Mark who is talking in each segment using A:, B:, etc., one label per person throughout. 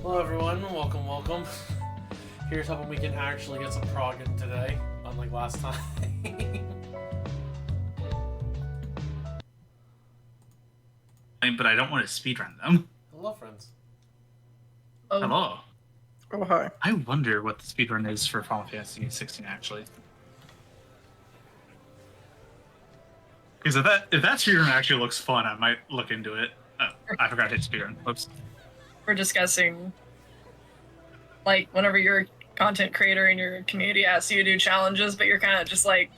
A: Hello everyone, welcome. Here's hoping we can actually get some prog in today, unlike last time.
B: But I don't want to speedrun them.
A: Hello friends.
C: Oh.
B: Hello.
D: Oh, hi.
B: I wonder what the speedrun is for Final Fantasy 16 actually. Because if that speedrun actually looks fun, I might look into it. I forgot to hit speedrun. Whoops.
C: We're discussing, like, whenever you're a content creator and your community asks you to do challenges, but you're kind of just like,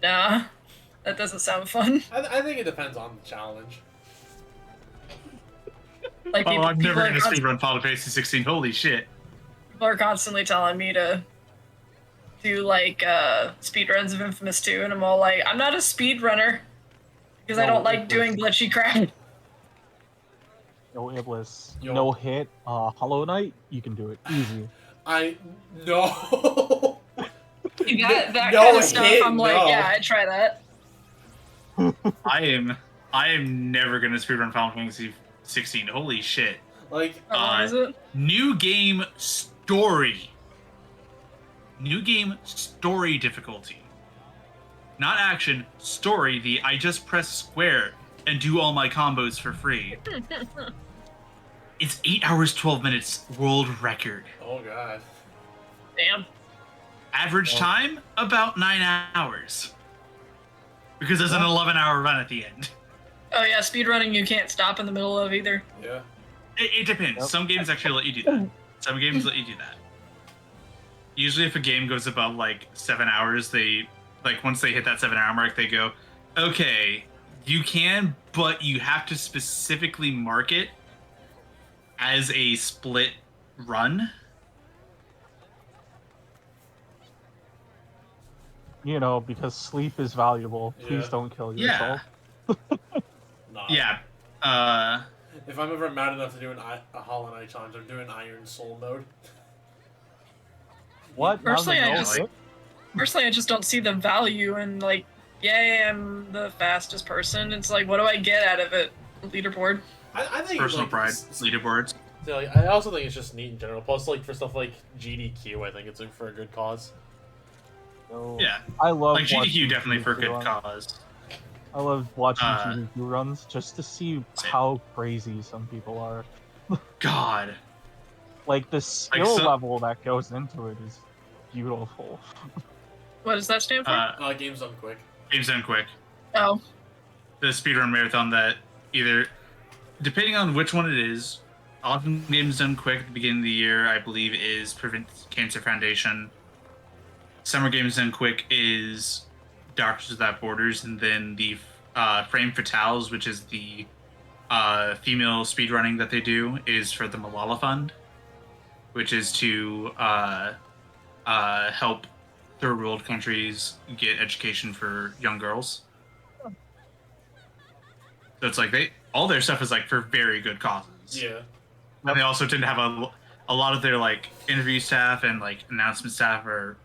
C: nah, that doesn't sound fun.
A: I think it depends on the challenge.
C: Like,
B: Oh, I'm never
C: are
B: going to speedrun Final Fantasy 16. Holy shit.
C: people are constantly telling me to do, like, speedruns of Infamous 2, and I'm all like, I'm not a speedrunner, because I don't like doing glitchy crap.
D: No Iblis.
A: Yo.
D: No hit. Hollow Knight, you can do it. Easy.
A: No.
C: That
A: No
C: kind of stuff,
A: hit,
C: I'm like,
A: no.
C: yeah, I'd try that.
B: I am never going to speedrun Final Fantasy 16. Holy shit.
A: Like,
C: How long is it?
B: New game story. New game story difficulty. Not action, story. I just press square and do all my combos for free. It's 8 hours, 12 minutes, world record.
A: oh god.
C: Damn.
B: Average time, about 9 hours. Because there's an 11-hour run at the end.
C: Oh yeah, speedrunning you can't stop in the middle of either.
A: Yeah.
B: It depends.
D: Yep.
B: Some games actually let you do that. Some games let you do that. Usually if a game goes above like 7 hours, once they hit that 7-hour mark, they go, okay, you can, but you have to specifically mark it as a split run.
D: You know, because sleep is valuable. Please
A: Yeah.
D: don't kill
B: Yeah.
D: yourself.
A: Nah.
B: Yeah.
A: If I'm ever mad enough to do a Hollow Knight challenge, I'm doing Iron Soul mode.
D: What?
C: Personally,
D: Now
C: I
D: they know
C: just-
D: it?
C: Personally, I just don't see the value in, like, yay, I'm the fastest person. It's like, what do I get out of it? Leaderboard.
A: I think
B: Personal
A: like,
B: pride,
A: s-
B: leaderboards.
A: Yeah, like, I also think it's just neat in general. Plus, like for stuff like GDQ, I think it's like, for a good cause.
D: No.
B: Yeah.
D: I love
B: Like GDQ
D: watching
B: definitely for a
D: GDQ
B: good
D: runs.
B: cause.
D: I love watching
B: Uh,
D: GDQ runs just to see
B: same.
D: how crazy some people are.
B: God.
D: Like, the skill
B: so-
D: level that goes into it is beautiful.
C: What does that stand for?
A: Game's done quick.
B: Games done quick.
C: Oh.
B: The speedrun marathon that either, depending on which one it is, often Games Done Quick at the beginning of the year, I believe, is Prevent Cancer Foundation. Summer Games Done Quick is Doctors Without Borders, and then the Frame Fatales, which is the female speedrunning that they do, is for the Malala Fund, which is to help third world countries get education for young girls. So it's like all their stuff is like for very good causes.
A: Yeah.
B: And they also tend to have a lot of their like interview staff and like announcement staff are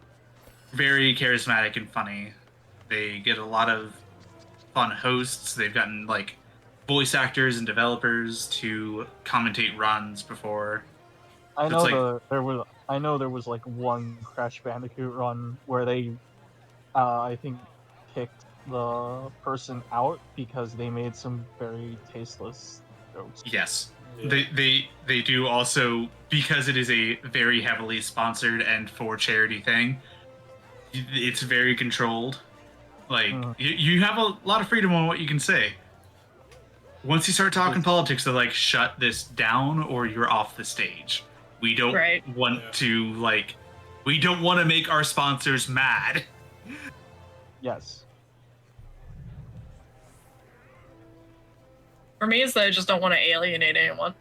B: very charismatic and funny. They get a lot of fun hosts. They've gotten like voice actors and developers to commentate runs before.
D: I
B: It's
D: know
B: like-
D: there was like one Crash Bandicoot run where they, I think, kicked the person out because they made some very tasteless jokes.
B: Yes.
A: Yeah.
B: They do also, because it is a very heavily sponsored and for charity thing, it's very controlled. Like, you have a lot of freedom on what you can say. Once you start talking politics, they're like, shut this down or you're off the stage. We don't
C: Right.
B: want to, like, we don't want to make our sponsors mad.
D: Yes.
C: For me, it's that I just don't want to alienate anyone.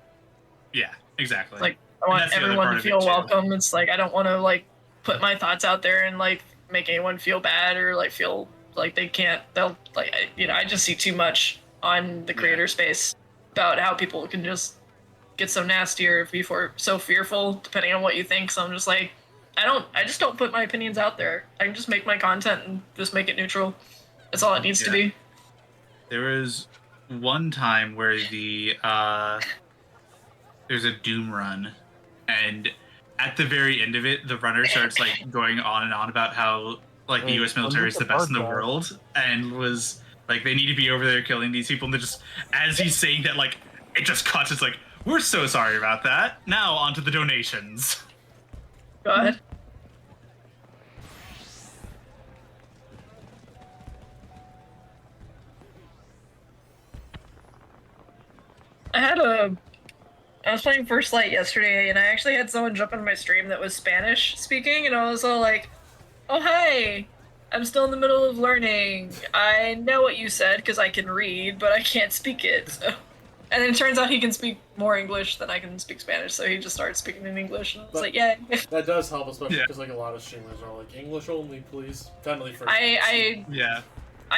B: Yeah, exactly.
C: Like, I
B: And
C: want
B: that's the other
C: everyone
B: part
C: to
B: of it,
C: feel
B: too.
C: welcome. It's like, I don't want to, like, put my thoughts out there and, like, make anyone feel bad or, like, feel like I just see too much on the creator space about how people can just get so nasty or be so fearful, depending on what you think. So I'm just like, I just don't put my opinions out there. I can just make my content and just make it neutral. That's all it needs to be.
B: There was one time where there's a Doom run and at the very end of it, the runner starts like going on and on about how like the U.S. military is the best in the world, and was like they need to be over there killing these people. And they're just as he's saying that, like it just cuts. It's like we're so sorry about that. Now on to the donations.
C: Go ahead. I was playing First Light yesterday, and I actually had someone jump into my stream that was Spanish speaking, and I was all like, oh, hi, I'm still in the middle of learning. I know what you said because I can read, but I can't speak it. So. And then it turns out he can speak more English than I can speak Spanish, so he just started speaking in English, and I was like, yeah.
A: That does help, especially because like a lot of streamers are like, English only, please. Definitely for
C: I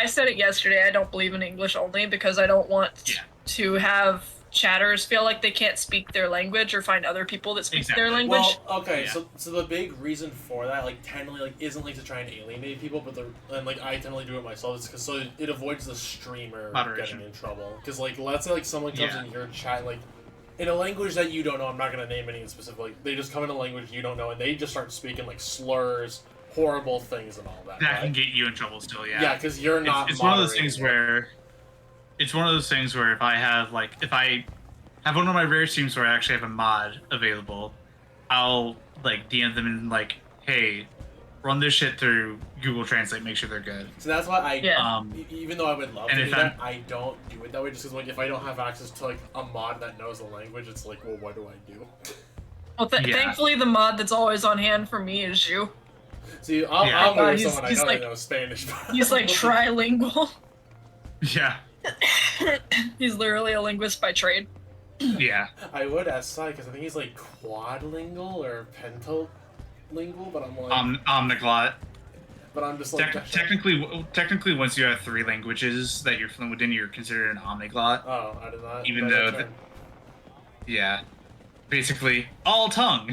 C: said it yesterday, I don't believe in English only because I don't want to have chatters feel like they can't speak their language or find other people that speak their language.
A: Well, okay, so the big reason for that, like, technically, like, isn't like to try and alienate people, but and like I totally do it myself. It's because so it avoids the streamer getting in trouble. Because like, let's say like someone comes in your chat like in a language that you don't know. I'm not gonna name any specifically. They just come in a language you don't know, and they just start speaking like slurs, horrible things, and all that.
B: That can get you in trouble still. Yeah,
A: because you're not.
B: It's one of those things where. It's one of those things where if I have one of my rare streams where I actually have a mod available, I'll like DM them and like, hey, run this shit through Google Translate, make sure they're good.
A: So that's why I, even though I would love to do that, I don't do it that way just because like if I don't have access to like a mod that knows the language, it's like, well, what do I do?
C: Well, thankfully the mod that's always on hand for me is you.
A: See, I'm with someone I know that knows Spanish.
C: He's like trilingual.
B: Yeah.
C: He's literally a linguist by trade.
B: Yeah.
A: I would ask Sai because I think he's like quadlingual or pentalingual, but I'm like
B: omniglot.
A: But I'm just like
B: technically, once you have 3 languages that you're fluent in, you're considered an omniglot.
A: Oh, I did not.
B: Even though, basically all tongue.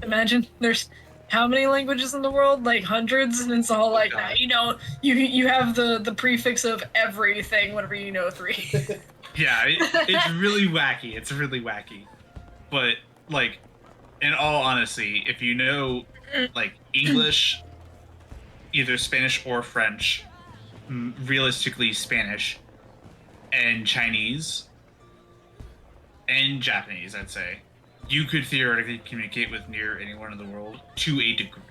C: Imagine there's how many languages in the world? Like hundreds, and it's all like, nah, you have the prefix of everything whenever you know 3.
B: Yeah, it's really wacky. It's really wacky. But, like, in all honesty, if you know, like, English, either Spanish or French, realistically Spanish, and Chinese, and Japanese, I'd say, you could theoretically communicate with near anyone in the world to a degree.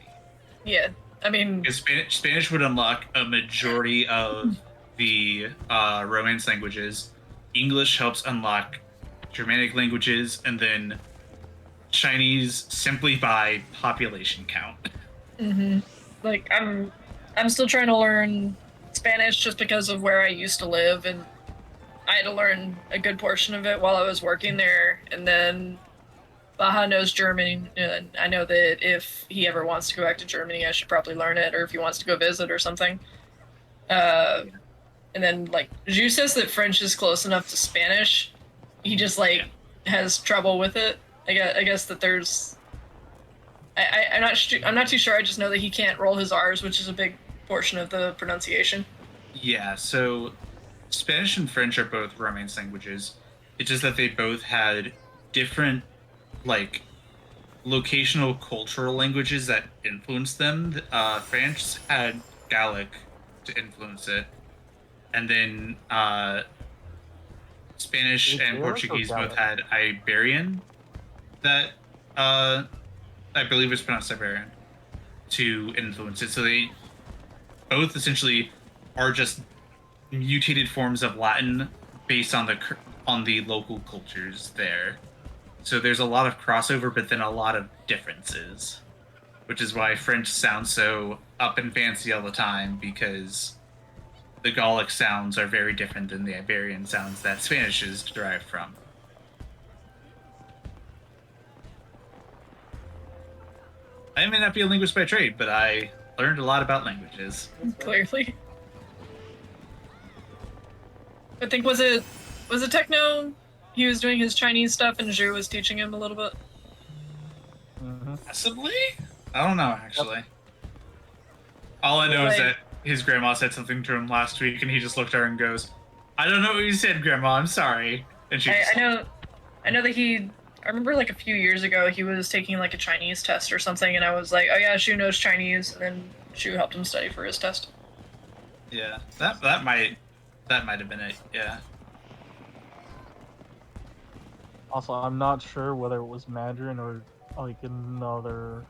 C: Yeah, I mean...
B: Because Spanish would unlock a majority of the Romance languages. English helps unlock Germanic languages, and then Chinese simply by population count.
C: Mm-hmm. Like, I'm still trying to learn Spanish just because of where I used to live, and I had to learn a good portion of it while I was working there, and then Baja knows German, and I know that if he ever wants to go back to Germany, I should probably learn it, or if he wants to go visit or something. And then, like, Zhu says that French is close enough to Spanish. He just, like, has trouble with it. I guess that there's... I'm not too sure. I just know that he can't roll his R's, which is a big portion of the pronunciation.
B: Yeah, so Spanish and French are both Romance languages. It's just that they both had different, like, locational cultural languages that influenced them. France had Gaelic to influence it, and then Spanish and Portuguese both had Iberian that I believe it's pronounced Iberian to influence it. So they both essentially are just mutated forms of Latin based on the local cultures there. So there's a lot of crossover, but then a lot of differences, which is why French sounds so up and fancy all the time, because the Gallic sounds are very different than the Iberian sounds that Spanish is derived from. I may not be a linguist by trade, but I learned a lot about languages.
C: Clearly. I think, was it Techno? He was doing his Chinese stuff and Zhu was teaching him a little bit?
B: Possibly? I don't know, actually. All I know is that his grandma said something to him last week, and he just looked at her and goes, "I don't know what you said, Grandma, I'm sorry." And she
C: I know that he I remember like a few years ago he was taking like a Chinese test or something, and I was like, oh yeah, Shu knows Chinese, and then Shu helped him study for his test.
B: Yeah, that might have been it. Yeah.
D: Also, I'm not sure whether it was Mandarin or like another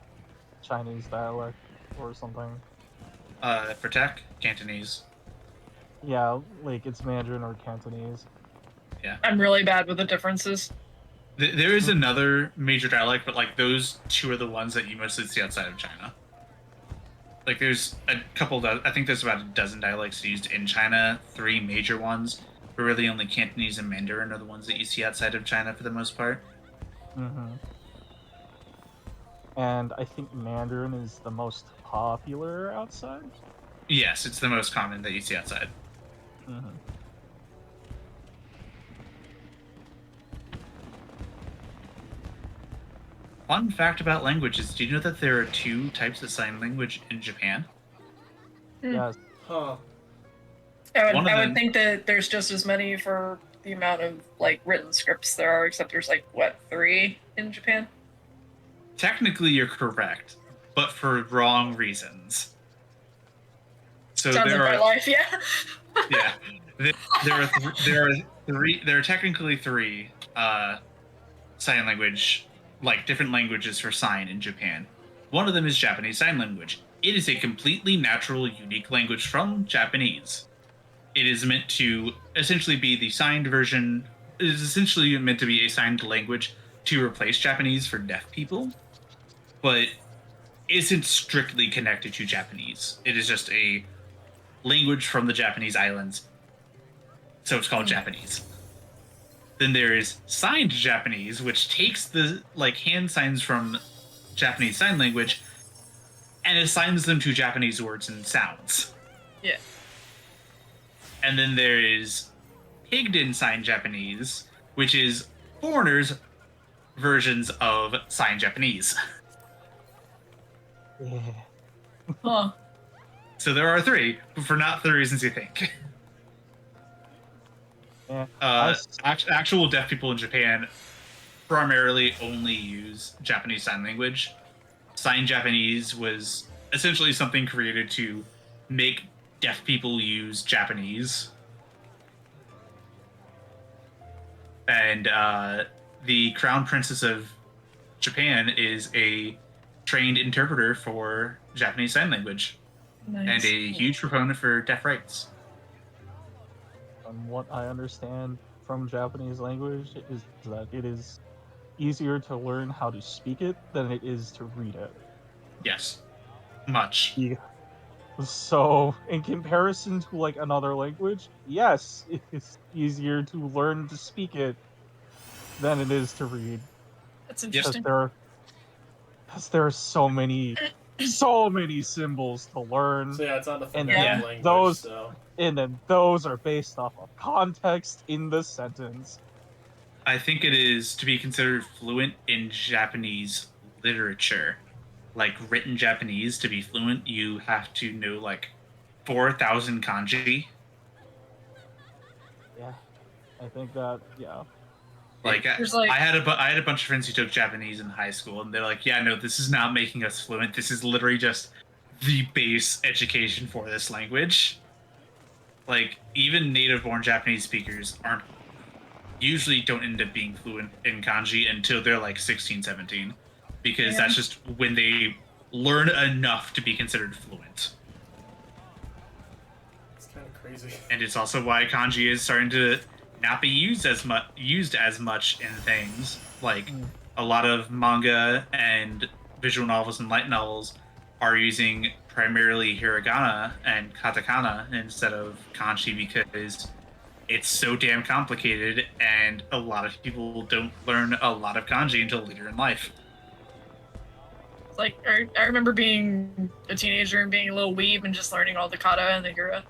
D: Chinese dialect or something.
B: For tech, Cantonese.
D: Yeah, like it's Mandarin or Cantonese.
B: Yeah.
C: I'm really bad with the differences.
B: There is another major dialect, but like those two are the ones that you mostly see outside of China. Like there's a couple, I think there's about a dozen dialects used in China, 3 major ones, but really only Cantonese and Mandarin are the ones that you see outside of China for the most part.
D: Mm-hmm. And I think Mandarin is the most popular outside.
B: Yes, it's the most common that you see outside.
D: Mm-hmm.
B: Fun fact about languages, do you know that there are 2 types of sign language in Japan?
D: Yes.
A: Huh.
C: I would think that there's just as many for the amount of like written scripts there are, except there's like what, 3 in Japan?
B: Technically, you're correct, but for wrong reasons. So
C: Sounds like my life, yeah.
B: Yeah, there are technically 3 sign language, like different languages for sign in Japan. One of them is Japanese Sign Language. It is a completely natural, unique language from Japanese. It is meant to essentially be the signed version. It is essentially meant to be a signed language to replace Japanese for deaf people, but isn't strictly connected to Japanese. It is just a language from the Japanese islands, so it's called Japanese. Then there is signed Japanese, which takes the like hand signs from Japanese Sign Language and assigns them to Japanese words and sounds.
C: Yeah.
B: And then there is Pidgin Sign Japanese, which is foreigners' versions of Sign Japanese.
D: Yeah.
C: Huh.
B: So there are 3, but for not the reasons you think.
D: Yeah.
B: Actual deaf people in Japan primarily only use Japanese Sign Language. Sign Japanese was essentially something created to make deaf people use Japanese. And the Crown Princess of Japan is a trained interpreter for Japanese Sign Language.
C: Nice.
B: And a huge proponent for deaf rights.
D: From what I understand from Japanese language is that it is easier to learn how to speak it than it is to read it.
B: Yes. Much.
D: Yeah. So, in comparison to like another language, yes, it is easier to learn to speak it than it is to read.
C: That's interesting.
D: Because there are so many symbols to learn.
A: So yeah, it's not a
D: And
A: phonetic language.
D: and then those are based off of context in the sentence.
B: I think it is to be considered fluent in Japanese literature. Like written Japanese, to be fluent, you have to know like 4,000 kanji.
D: Yeah, I think that, yeah.
B: Like I had a bunch of friends who took Japanese in high school, and they're like, "Yeah, no, this is not making us fluent. This is literally just the base education for this language." Like even native-born Japanese speakers usually don't end up being fluent in kanji until they're like 16, 17, because that's just when they learn enough to be considered fluent.
A: It's kind of crazy.
B: And it's also why kanji is starting to not be used as much in things. Like a lot of manga and visual novels and light novels are using primarily hiragana and katakana instead of kanji because it's so damn complicated, and a lot of people don't learn a lot of kanji until later in life.
C: Like I remember being a teenager and being a little weeb and just learning all the kata and the hira,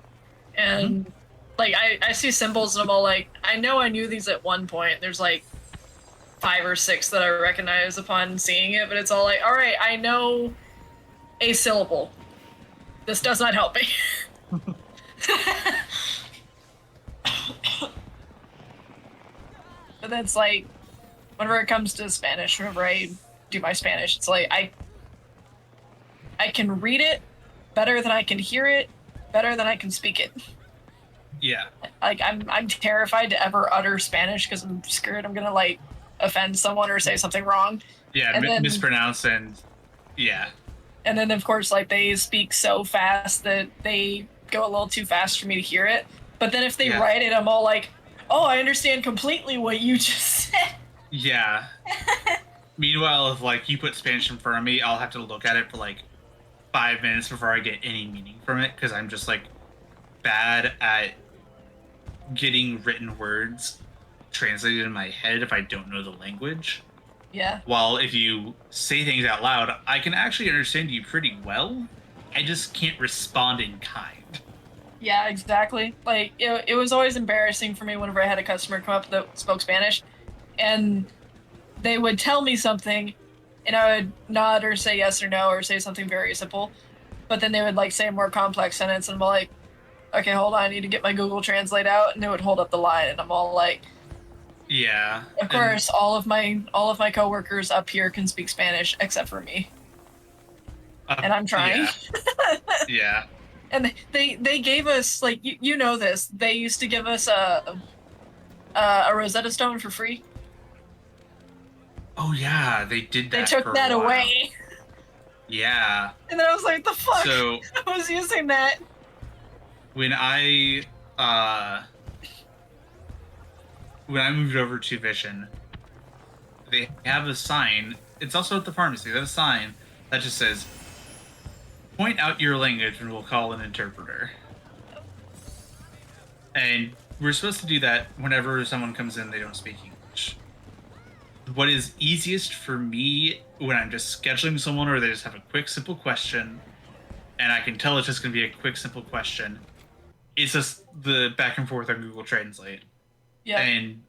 C: and like I see symbols and I'm all like, I know I knew these at one point. There's like 5 or 6 that I recognize upon seeing it, but it's all like, all right, I know a syllable. This does not help me. But that's like, whenever it comes to Spanish, whenever I do my Spanish, it's like I can read it better than I can hear it, better than I can speak it.
B: Yeah.
C: Like I'm terrified to ever utter Spanish because I'm scared I'm gonna like offend someone or say something wrong.
B: Yeah,
C: and then,
B: mispronounce and yeah.
C: And then of course like they speak so fast that they go a little too fast for me to hear it. But then if they write it, I'm all like, oh, I understand completely what you just said.
B: Yeah. Meanwhile, if like you put Spanish in front of me, I'll have to look at it for like 5 minutes before I get any meaning from it because I'm just like bad at getting written words translated in my head if I don't know the language.
C: Yeah.
B: While if you say things out loud, I can actually understand you pretty well. I just can't respond in kind.
C: Yeah, exactly. Like it was always embarrassing for me whenever I had a customer come up that spoke Spanish, and they would tell me something, and I would nod or say yes or no or say something very simple, but then they would like say a more complex sentence, and I'm like, okay, hold on, I need to get my Google Translate out, and it would hold up the line, and I'm all like,
B: yeah.
C: Of course, all of my coworkers up here can speak Spanish except for me, and I'm trying.
B: Yeah.
C: And they gave us like you know this. They used to give us a Rosetta Stone for free.
B: Oh yeah, they did that.
C: They took that away.
B: Yeah.
C: And then I was like, the fuck?
B: So
C: I was using that.
B: When I moved over to Vision, they have a sign. It's also at the pharmacy. They have a sign that just says, "Point out your language and we'll call an interpreter." And we're supposed to do that whenever someone comes in they don't speak English. What is easiest for me when I'm just scheduling someone or they just have a quick, simple question, and I can tell it's just going to be a quick, simple question, it's just the back and forth on Google Translate.
C: Yeah.
B: And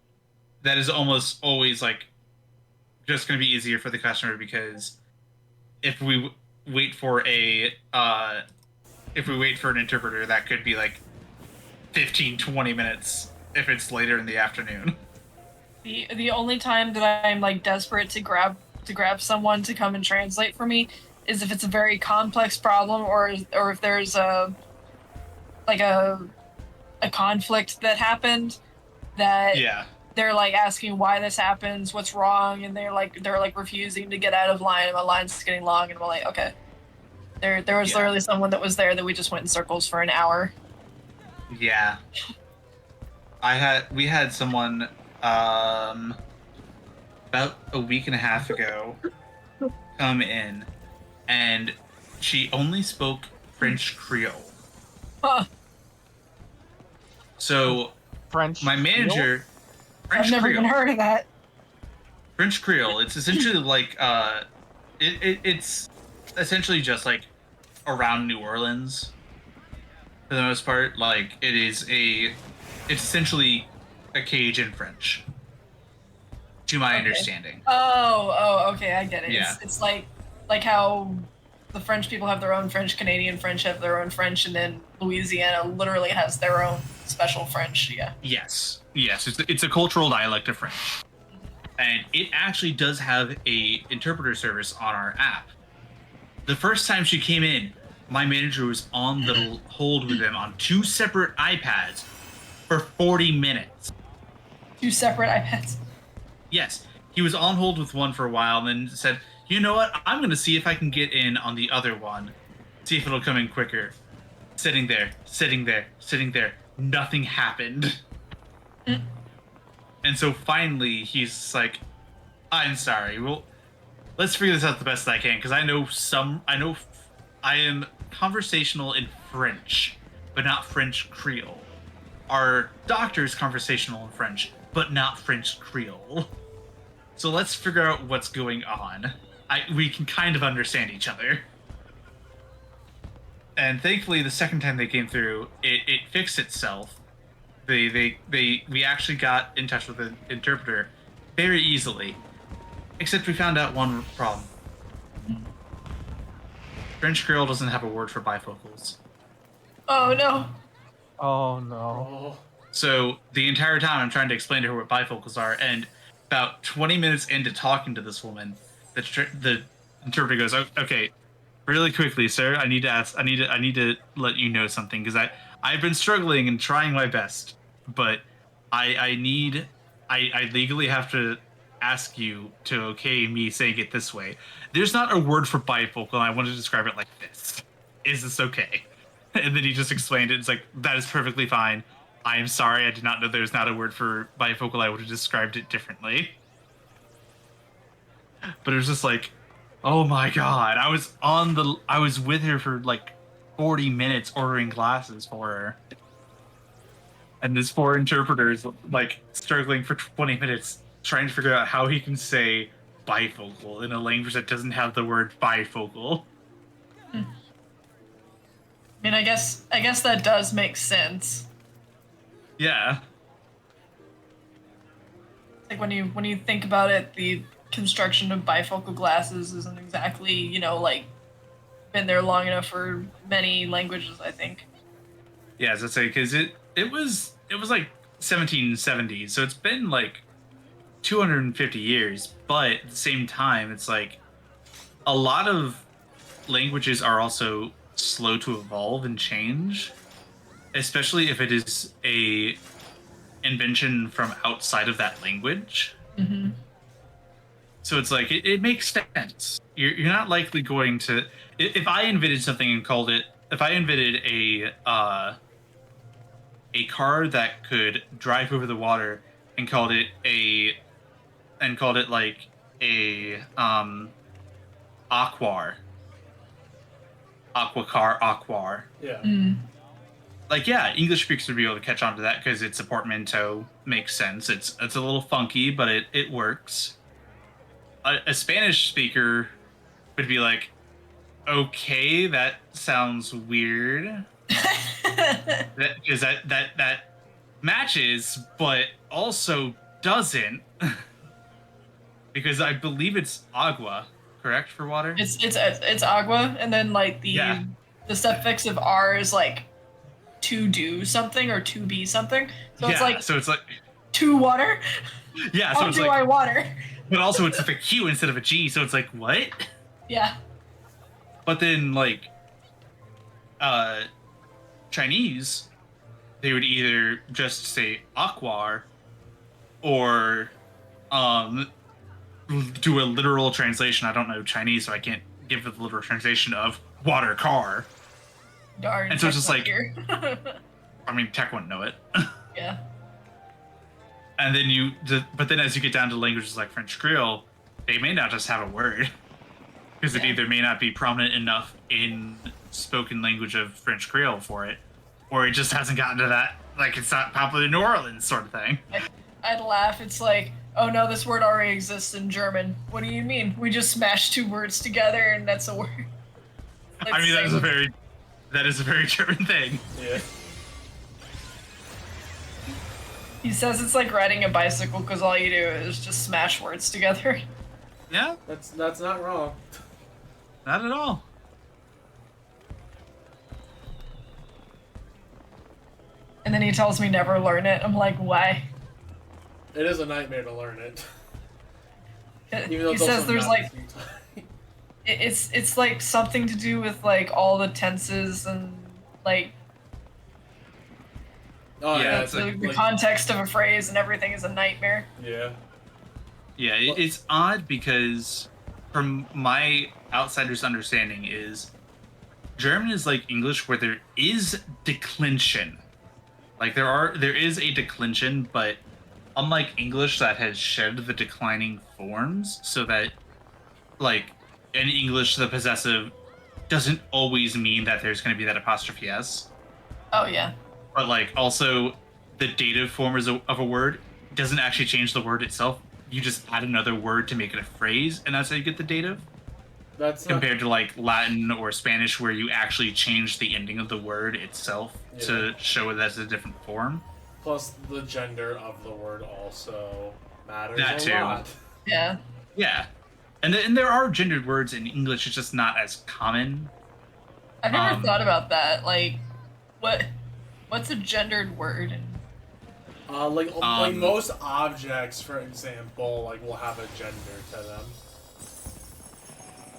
B: that is almost always like just going to be easier for the customer because if we wait for an interpreter, that could be like 15-20 minutes if it's later in the afternoon.
C: The only time that I'm like desperate to grab someone to come and translate for me is if it's a very complex problem or if there's a conflict that happened that they're like asking why this happens, what's wrong, and they're like refusing to get out of line and my line's getting long and I'm like, okay. There was literally someone that was there that we just went in circles for an hour.
B: Yeah. We had someone about a week and a half ago come in, and she only spoke French Creole.
C: Huh.
B: So
D: French
B: my manager French
C: I've never
B: Creole.
C: even heard of that.
B: French Creole. It's essentially like it's essentially just like around New Orleans for the most part. Like it's essentially a Cajun French, to my understanding.
C: Oh, okay, I get it.
B: Yeah.
C: It's like how the French people have their own French, Canadian French have their own French, and then Louisiana literally has their own special French. Yeah.
B: Yes. It's a cultural dialect of French, and it actually does have a interpreter service on our app. The first time she came in, my manager was on the hold with them on 2 separate iPads for 40 minutes.
C: 2 separate iPads?
B: Yes. He was on hold with one for a while and then said, you know what? I'm going to see if I can get in on the other one. See if it'll come in quicker. Sitting there. Nothing happened. And so finally, he's like, I'm sorry. Well, let's figure this out the best I can, because I am conversational in French, but not French Creole. Our doctor is conversational in French, but not French Creole. So let's figure out what's going on. We can kind of understand each other. And thankfully, the second time they came through, it fixed itself. We actually got in touch with the interpreter very easily. Except we found out one problem. French Creole doesn't have a word for bifocals.
C: Oh no.
D: Oh no.
B: So the entire time I'm trying to explain to her what bifocals are, and about 20 minutes into talking to this woman, the interpreter goes, "Okay, really quickly, sir. I need to let you know something because I've been struggling and trying my best, but I legally have to ask you to okay me saying it this way. There's not a word for bifocal, and I want to describe it like this. Is this okay?" And then he just explained it. It's like, that is perfectly fine. I am sorry, I did not know there's not a word for bifocal. I would have described it differently. But it was just like, oh my god. I was with her for like 40 minutes ordering glasses for her. And this poor interpreter is like struggling for 20 minutes trying to figure out how he can say bifocal in a language that doesn't have the word bifocal.
C: I mean, I guess that does make sense.
B: Yeah.
C: Like when you think about it, the construction of bifocal glasses isn't exactly, you know, like been there long enough for many languages, I think.
B: Yeah, as I say, because it was like 1770s, so it's been like 250 years, but at the same time, it's like a lot of languages are also slow to evolve and change, especially if it is a invention from outside of that language.
C: Mm-hmm.
B: So it's like it makes sense. You're not likely going to, if I invented something and called it, if I invented a car that could drive over the water and called it like a aquar. Aquar.
A: Yeah.
C: Mm.
B: Like, yeah, English speakers would be able to catch on to that because it's a portmanteau. Makes sense. It's a little funky, but it works. A Spanish speaker would be like, okay, that sounds weird. that matches, but also doesn't. Because I believe it's agua, correct, for water?
C: It's agua, and then like the suffix of R is like to do something or to be something. So it's like to water.
B: Yeah,
C: How
B: so it's
C: do
B: like,
C: I water?
B: But also it's with a Q instead of a G, so it's like, what?
C: Yeah.
B: But then like Chinese, they would either just say aquar or do a literal translation. I don't know Chinese, so I can't give the literal translation of water car.
C: Darn.
B: And so it's just like,
C: here.
B: I mean, tech wouldn't know it.
C: Yeah.
B: And then but then as you get down to languages like French Creole, they may not just have a word. Because it either may not be prominent enough in spoken language of French Creole for it, or it just hasn't gotten to that, like it's not popular in New Orleans sort of thing.
C: I'd laugh. It's like, oh no, this word already exists in German. What do you mean? We just smashed two words together and that's a word.
B: I mean, that is a very German thing.
A: Yeah.
C: He says it's like riding a bicycle because all you do is just smash words together.
B: Yeah,
A: That's not wrong.
B: not at all.
C: And then he tells me never learn it. I'm like, why?
A: It is a nightmare to learn it. Even though
C: He
A: it's
C: says
A: also
C: there's
A: not
C: like
A: the same time.
C: it's like something to do with like all the tenses and like
A: Yeah,
B: it's
C: the context of a phrase and everything is a nightmare.
A: Yeah.
B: Yeah, it's odd because from my outsider's understanding is German is like English where there is declension. Like there is a declension, but unlike English that has shed the declining forms, so that like in English the possessive doesn't always mean that there's going to be that apostrophe S.
C: Oh yeah.
B: But like also the dative form of a word doesn't actually change the word itself. You just add another word to make it a phrase, and that's how you get the dative.
A: That's
B: compared to like Latin or Spanish, where you actually change the ending of the word itself to show it as a different form.
A: Plus, the gender of the word also matters
B: That
A: a
B: too.
A: lot.
C: Yeah.
B: Yeah, and there are gendered words in English. It's just not as common.
C: I've never thought about that. Like, what's a gendered word?
A: Like most objects, for example, like will have a gender to them.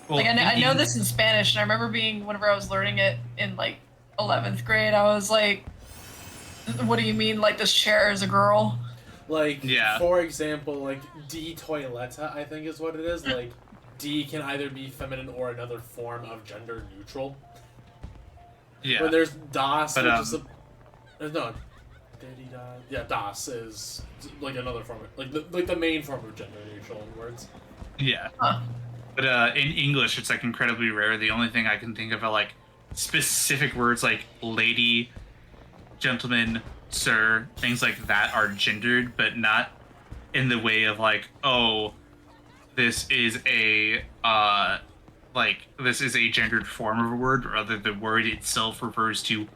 C: Well, like I know this in Spanish, and I remember whenever I was learning it in like 11th grade, I was like, "What do you mean? Like this chair is a girl?"
A: Like, for example, like D toiletta, I think is what it is. Like, D can either be feminine or another form of gender neutral.
B: Yeah.
A: When there's das, which is no. Yeah, das is like another form of, like the main form of gender neutral in words.
B: Yeah.
C: Huh.
B: But in English, it's like incredibly rare. The only thing I can think of are like specific words like lady, gentleman, sir, things like that are gendered, but not in the way of like, oh, this is a gendered form of a word. Rather, the word itself refers to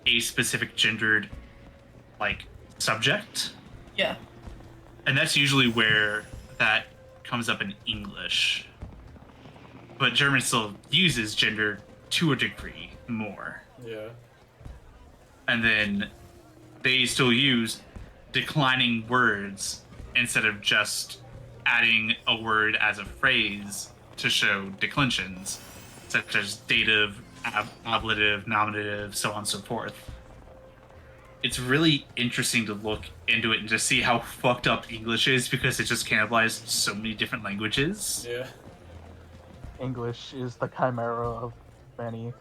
B: a specific gendered like subject.
C: Yeah.
B: And that's usually where that comes up in English. But German still uses gender to a degree more.
A: Yeah.
B: And then they still use declining words instead of just adding a word as a phrase to show declensions, such as dative, ablative, nominative, so on and so forth. It's really interesting to look into it and just see how fucked up English is because it just cannibalized so many different languages.
A: Yeah.
D: English is the chimera of many.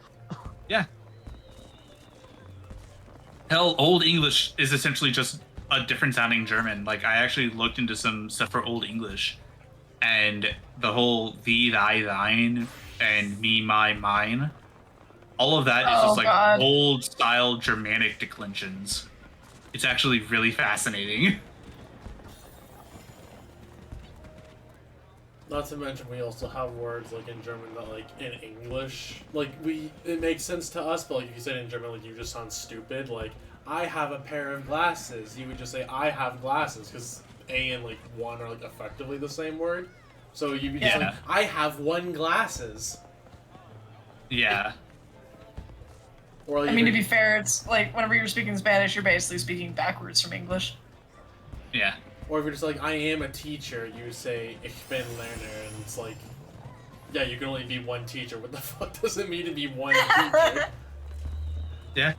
B: Yeah. Hell, Old English is essentially just a different sounding German. Like, I actually looked into some stuff for Old English, and the whole thee, thy, thine, and me, my, mine, all of that is just like old style Germanic declensions. It's actually really fascinating.
A: Not to mention, we also have words like in German that, like in English, like it makes sense to us, but like if you say it in German, like you just sound stupid. Like, I have a pair of glasses. You would just say I have glasses because A and like one are like effectively the same word. So you'd be just like, I have one glasses.
B: Yeah.
A: Or like,
C: I mean, to be fair, it's like whenever you're speaking Spanish, you're basically speaking backwards from English.
B: Yeah.
A: Or if you're just like, I am a teacher, you say, ich bin Lerner, and it's like, yeah, you can only be one teacher. What the fuck does it mean to be one teacher?
B: Yeah.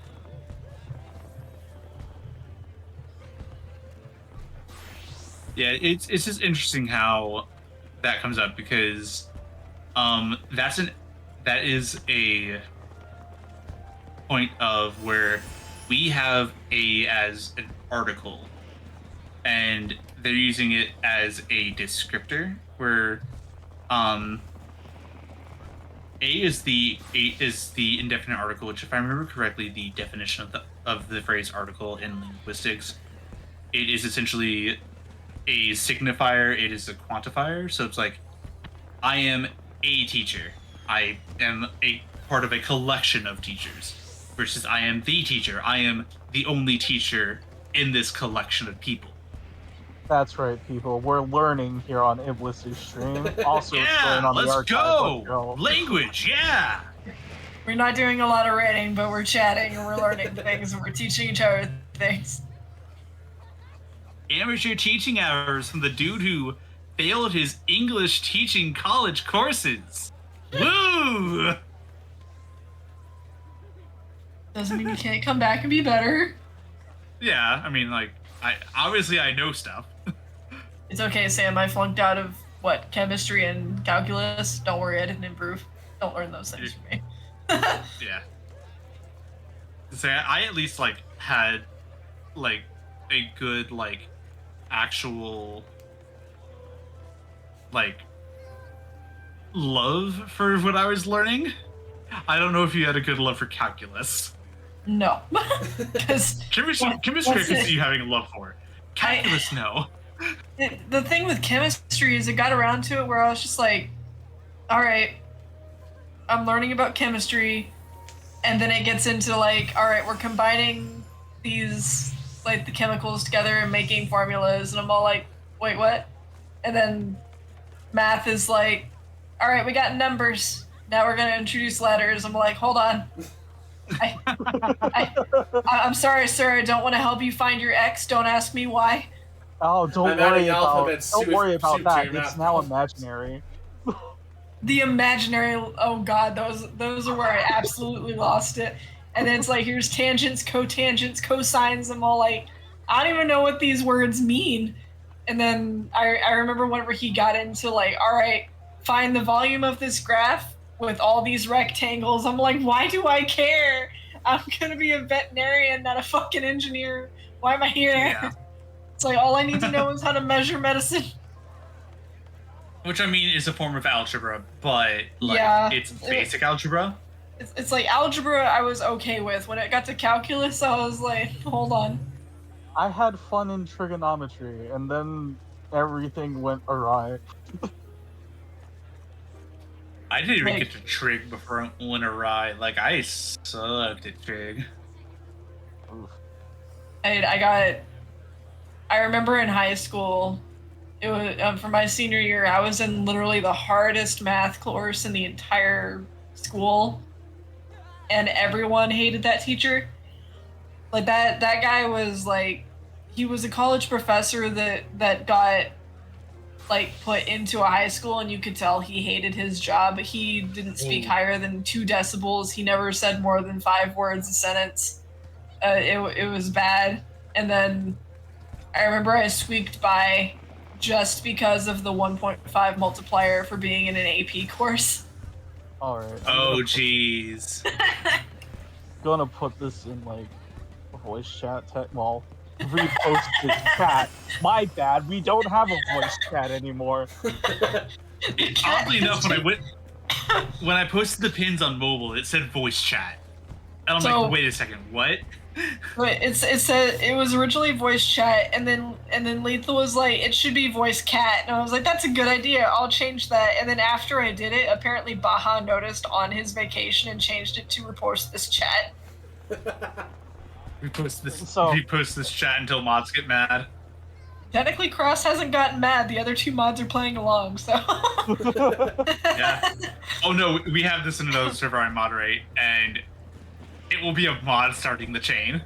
B: Yeah, it's just interesting how that comes up because that is a point of where we have A as an article and they're using it as a descriptor where A is the indefinite article, which if I remember correctly, the definition of the phrase article in linguistics, it is essentially a signifier, it is a quantifier. So it's like, I am a teacher. I am a part of a collection of teachers. Versus I am the teacher. I am the only teacher in this collection of people.
D: That's right, people. We're learning here on Iblis's stream. Also,
B: yeah,
D: on
B: let's
D: the archive.
B: go! Language, yeah!
C: We're not doing a lot of writing, but we're chatting and we're learning things and we're teaching each other things.
B: Amateur teaching hours from the dude who failed his English teaching college courses. Woo!
C: Doesn't mean you can't come back and be better.
B: Yeah, I mean, like, I know stuff.
C: It's okay, Sam. I flunked out of, chemistry and calculus? Don't worry, I didn't improve. Don't learn those things from me.
B: Yeah. So I at least, had, a good, actual, love for what I was learning. I don't know if you had a good love for calculus.
C: No.
B: Chemistry I can see you having a love for. Calculus, no.
C: The thing with chemistry is it got around to it where I was just like, all right, I'm learning about chemistry, and then it gets into all right, we're combining these, the chemicals together and making formulas, and I'm all like, wait, what? And then math is like, all right, we got numbers. Now we're going to introduce letters. I'm like, hold on. I'm sorry, sir. I don't want to help you find your ex. Don't ask me why.
D: Oh, don't worry about that. It's now
A: mouth.
D: imaginary.
C: The imaginary. Oh god, those are where I absolutely lost it. And then it's like, here's tangents, cotangents, cosines. I'm all like, I don't even know what these words mean. And then I remember whenever he got into like, all right, find the volume of this graph with all these rectangles. I'm like, why do I care? I'm gonna be a veterinarian, not a fucking engineer. Why am I here?
B: Yeah.
C: It's like, all I need to know is how to measure medicine.
B: Which, I mean, is a form of algebra, but, like,
C: Yeah.
B: it's basic algebra.
C: It's like algebra I was okay with. When it got to calculus, I was like, hold on.
D: I had fun in trigonometry, and then everything went awry.
B: I didn't even get to trig before it went awry. Like, I sucked at trig.
D: Oof.
C: I remember in high school, it was for my senior year, I was in literally the hardest math course in the entire school, and everyone hated that teacher. Like that guy was like, he was a college professor that got like put into a high school, and you could tell he hated his job. He didn't speak higher than 2 decibels. He never said more than 5 words a sentence. It was bad. And then I remember I squeaked by just because of the 1.5 multiplier for being in an AP course.
D: Alright.
B: Oh, jeez.
D: Gonna put this in, like, a voice chat. Well, repost the chat. My bad, we don't have a voice chat anymore.
B: Oddly enough, when I posted the pins on mobile, it said voice chat. And I'm like, wait a second, what?
C: It was originally voice chat, and then Lethal was like, it should be voice cat, and I was like, that's a good idea, I'll change that. And then after I did it, apparently Baha noticed on his vacation and changed it to repost this chat.
B: Repost this chat until mods get mad.
C: Technically, Cross hasn't gotten mad. The other 2 mods are playing along, so.
B: Yeah. Oh no, we have this in another server I moderate, and it will be a mod starting the chain.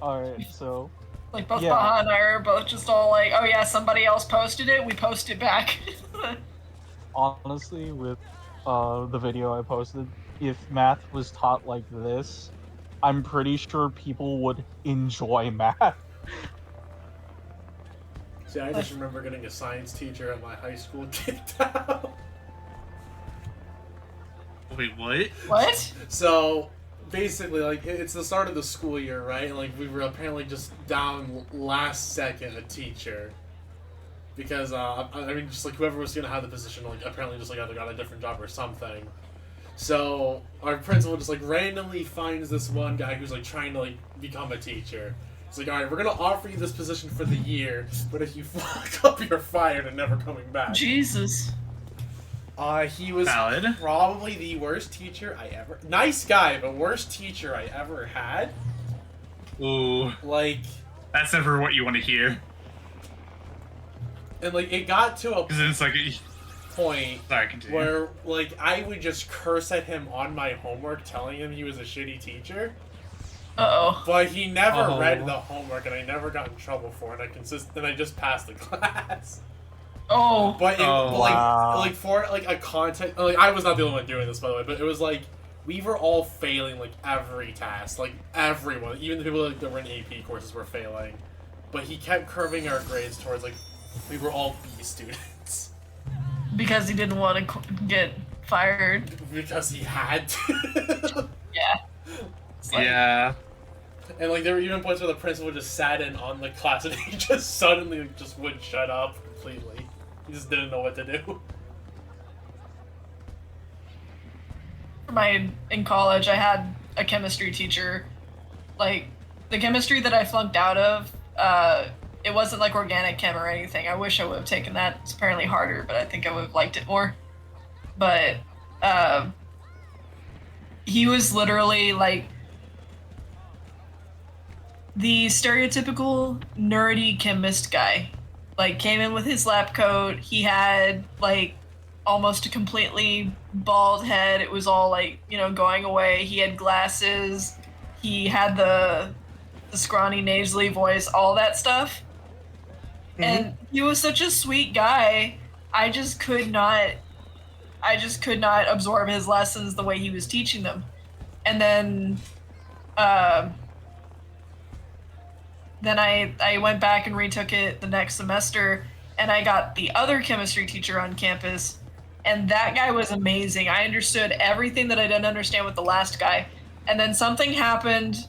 D: Alright, so...
C: Like, both Baha and I are both just all like, oh yeah, somebody else posted it, we post it back.
D: Honestly, with the video I posted, if math was taught like this, I'm pretty sure people would enjoy math.
A: See, I just remember getting a science teacher at my high school kicked out.
B: Wait, what?
C: What?
A: So, basically, like, it's the start of the school year, right? And, like, we were apparently just down last second a teacher. Because, I mean, just, like, whoever was going to have the position, like, apparently just, like, either got a different job or something. So, our principal just, like, randomly finds this one guy who's, like, trying to, like, become a teacher. It's like, alright, we're going to offer you this position for the year, but if you fuck up, you're fired and never coming back.
C: Jesus.
A: He was probably the worst teacher I ever... Nice guy, but worst teacher I ever had.
B: Ooh.
A: Like...
B: That's never what you want to hear.
A: And, like, it got to a
B: it's like
A: point where, like, I would just curse at him on my homework telling him he was a shitty teacher.
C: Uh-oh.
A: But he never read the homework, and I never got in trouble for it. I just passed the class.
C: Oh.
A: But like for like a content, like I was not the only one doing this, by the way, but it was like we were all failing like every task, like everyone, even the people that were in AP courses were failing. But he kept curving our grades towards like we were all B students.
C: Because he didn't want to get fired.
A: Because he had to.
C: Yeah.
B: Yeah.
A: And like there were even points where the principal just sat in on the class and he just suddenly just wouldn't shut up completely. He just didn't know what to do.
C: In college, I had a chemistry teacher. Like, the chemistry that I flunked out of, it wasn't like organic chem or anything. I wish I would have taken that. It's apparently harder, but I think I would have liked it more. But, he was literally like the stereotypical nerdy chemist guy. Like, came in with his lab coat. He had, like, almost a completely bald head. It was all like, going away. He had glasses. He had the scrawny nasally voice, all that stuff. Mm-hmm. And he was such a sweet guy. I just could not absorb his lessons the way he was teaching them. And then I went back and retook it the next semester, and I got the other chemistry teacher on campus, and that guy was amazing. I understood everything that I didn't understand with the last guy. And then something happened.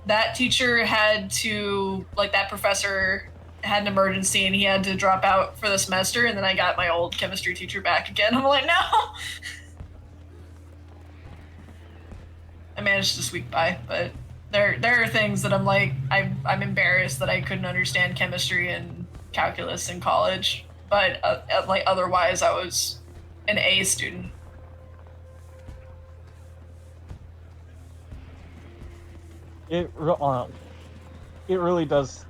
C: That teacher had to, that professor had an emergency, and he had to drop out for the semester, and then I got my old chemistry teacher back again. I'm like, no! I managed to squeak by, but there are things that I'm like, I'm embarrassed that I couldn't understand chemistry and calculus in college, but otherwise I was an A student.
D: It really does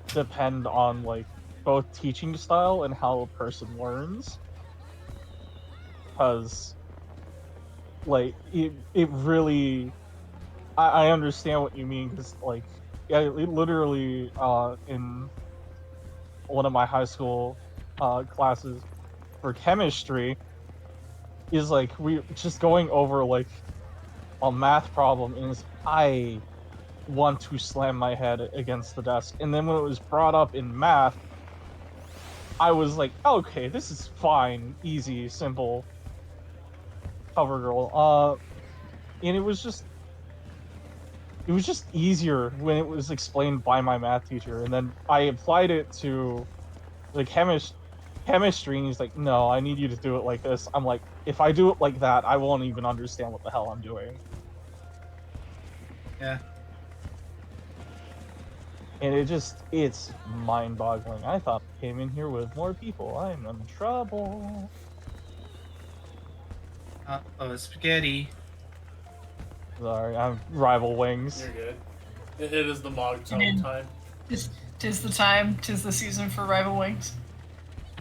D: depend on both teaching style and how a person learns, because it really, I understand what you mean, because it literally in one of my high school classes for chemistry is we just going over a math problem, and I want to slam my head against the desk, and then when it was brought up in math, I was like, okay, this is fine, easy, simple, cover girl. And it was just easier when it was explained by my math teacher, and then I applied it to the chemistry, and he's like, no, I need you to do it like this. I'm like, if I do it like that, I won't even understand what the hell I'm doing.
B: Yeah.
D: And it's mind-boggling. I thought I came in here with more people. I'm in trouble.
B: Oh, spaghetti.
D: Sorry, I'm rival wings.
A: You're good. It is the Mog Tone time.
C: Tis the time. Tis the season for rival wings.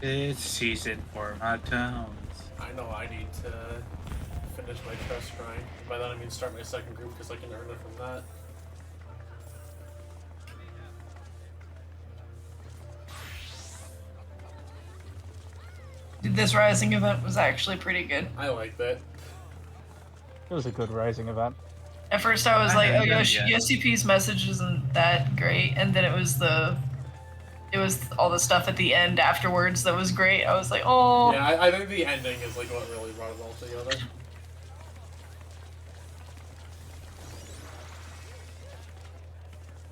B: It's season for my tones.
A: I know I need to finish my trust grind. By that I mean start my second group, because I can earn it from that.
C: This Rising event was actually pretty good.
A: I like that.
D: It was a good Rising event.
C: At first I was like, oh, USCP's message isn't that great, and then it was all the stuff at the end afterwards that was great. I was like, oh.
A: Yeah, I think the ending is what really brought it all together.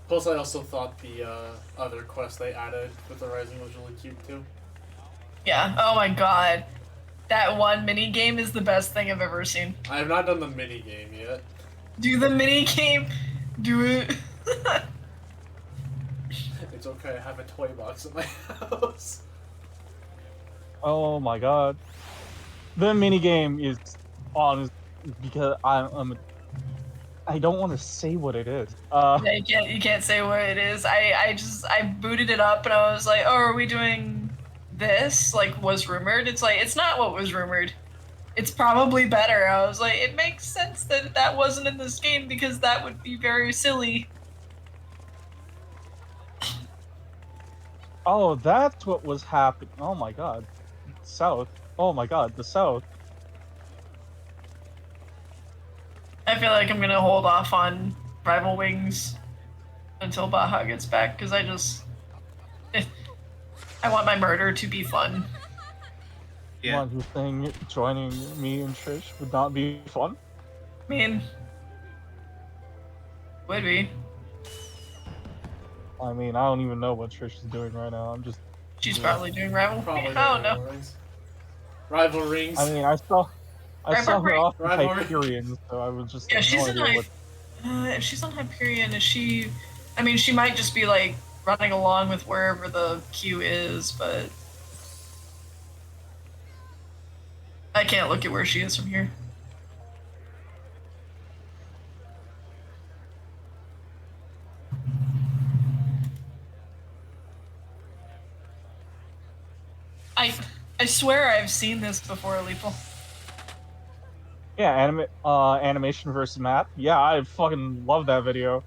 A: Plus, I also thought the other quest they added with the Rising was really cute too.
C: Yeah. Oh my god, that one mini game is the best thing I've ever seen.
A: I have not done the mini game yet.
C: Do the mini game. Do it.
A: It's okay. I have a toy box in my house.
D: Oh my god, the mini game is on because I don't want to say what it is.
C: Yeah, you can't say what it is. I booted it up and I was like, oh, are we doing this? Was rumored? It's it's not what was rumored. It's probably better. I was like, it makes sense that wasn't in this game, because that would be very silly.
D: Oh, that's what was happening. Oh my god. South. Oh my god, the South.
C: I feel like I'm gonna hold off on Rival Wings until Baja gets back, because I want my murder to be fun.
D: Yeah. One who think joining me and Trish would not be fun?
C: I mean, would be.
D: I mean, I don't even know what Trish is doing right now.
C: She's probably doing Rival.
A: Probably
C: I don't know.
A: Rival Rings.
D: I mean, I saw her off in
A: Rival
D: Hyperion, so I was just.
C: Yeah, she's in if she's on Hyperion, is she? I mean, she might just be running along with wherever the queue is, but I can't look at where she is from here. I I swear I've seen this before, Leeple.
D: Yeah, animation versus math. Yeah, I fucking love that video.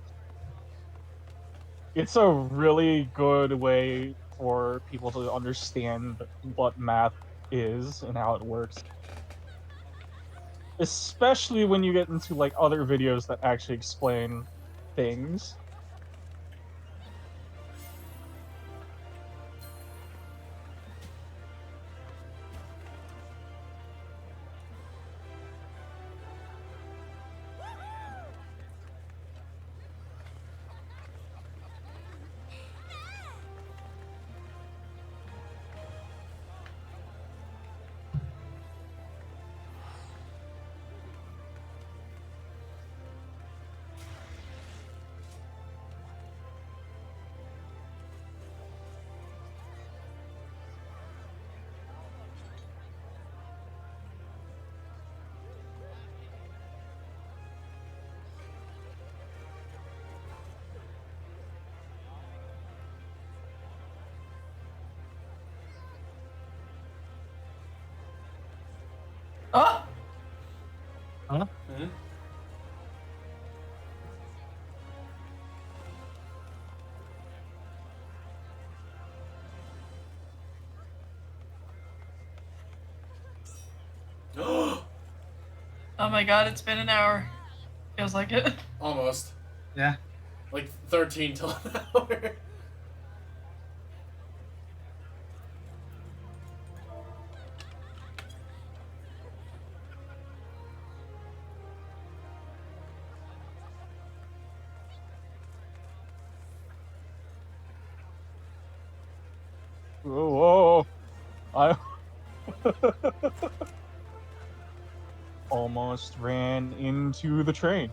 D: It's a really good way for people to understand what math is and how it works. Especially when you get into like other videos that actually explain things.
C: Oh!
B: Huh?
A: Mm-hmm.
C: Oh my god, it's been an hour. Feels like it.
A: Almost.
B: Yeah.
A: Like 13 till an hour.
D: Whoa, I almost ran into the train.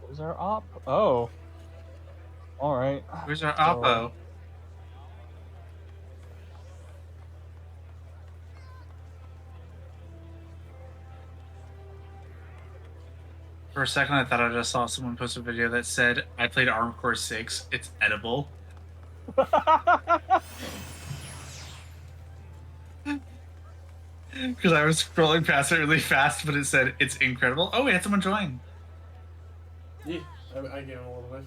D: Where's our op? Oh, all right.
B: Where's our
D: So,
B: Oppo? For a second, I thought I just saw someone post a video that said, I played Armored Core 6. It's edible. Because I was scrolling past it really fast, but it said, it's incredible. Oh, we had someone join.
A: Yeah, I gave him a little bit.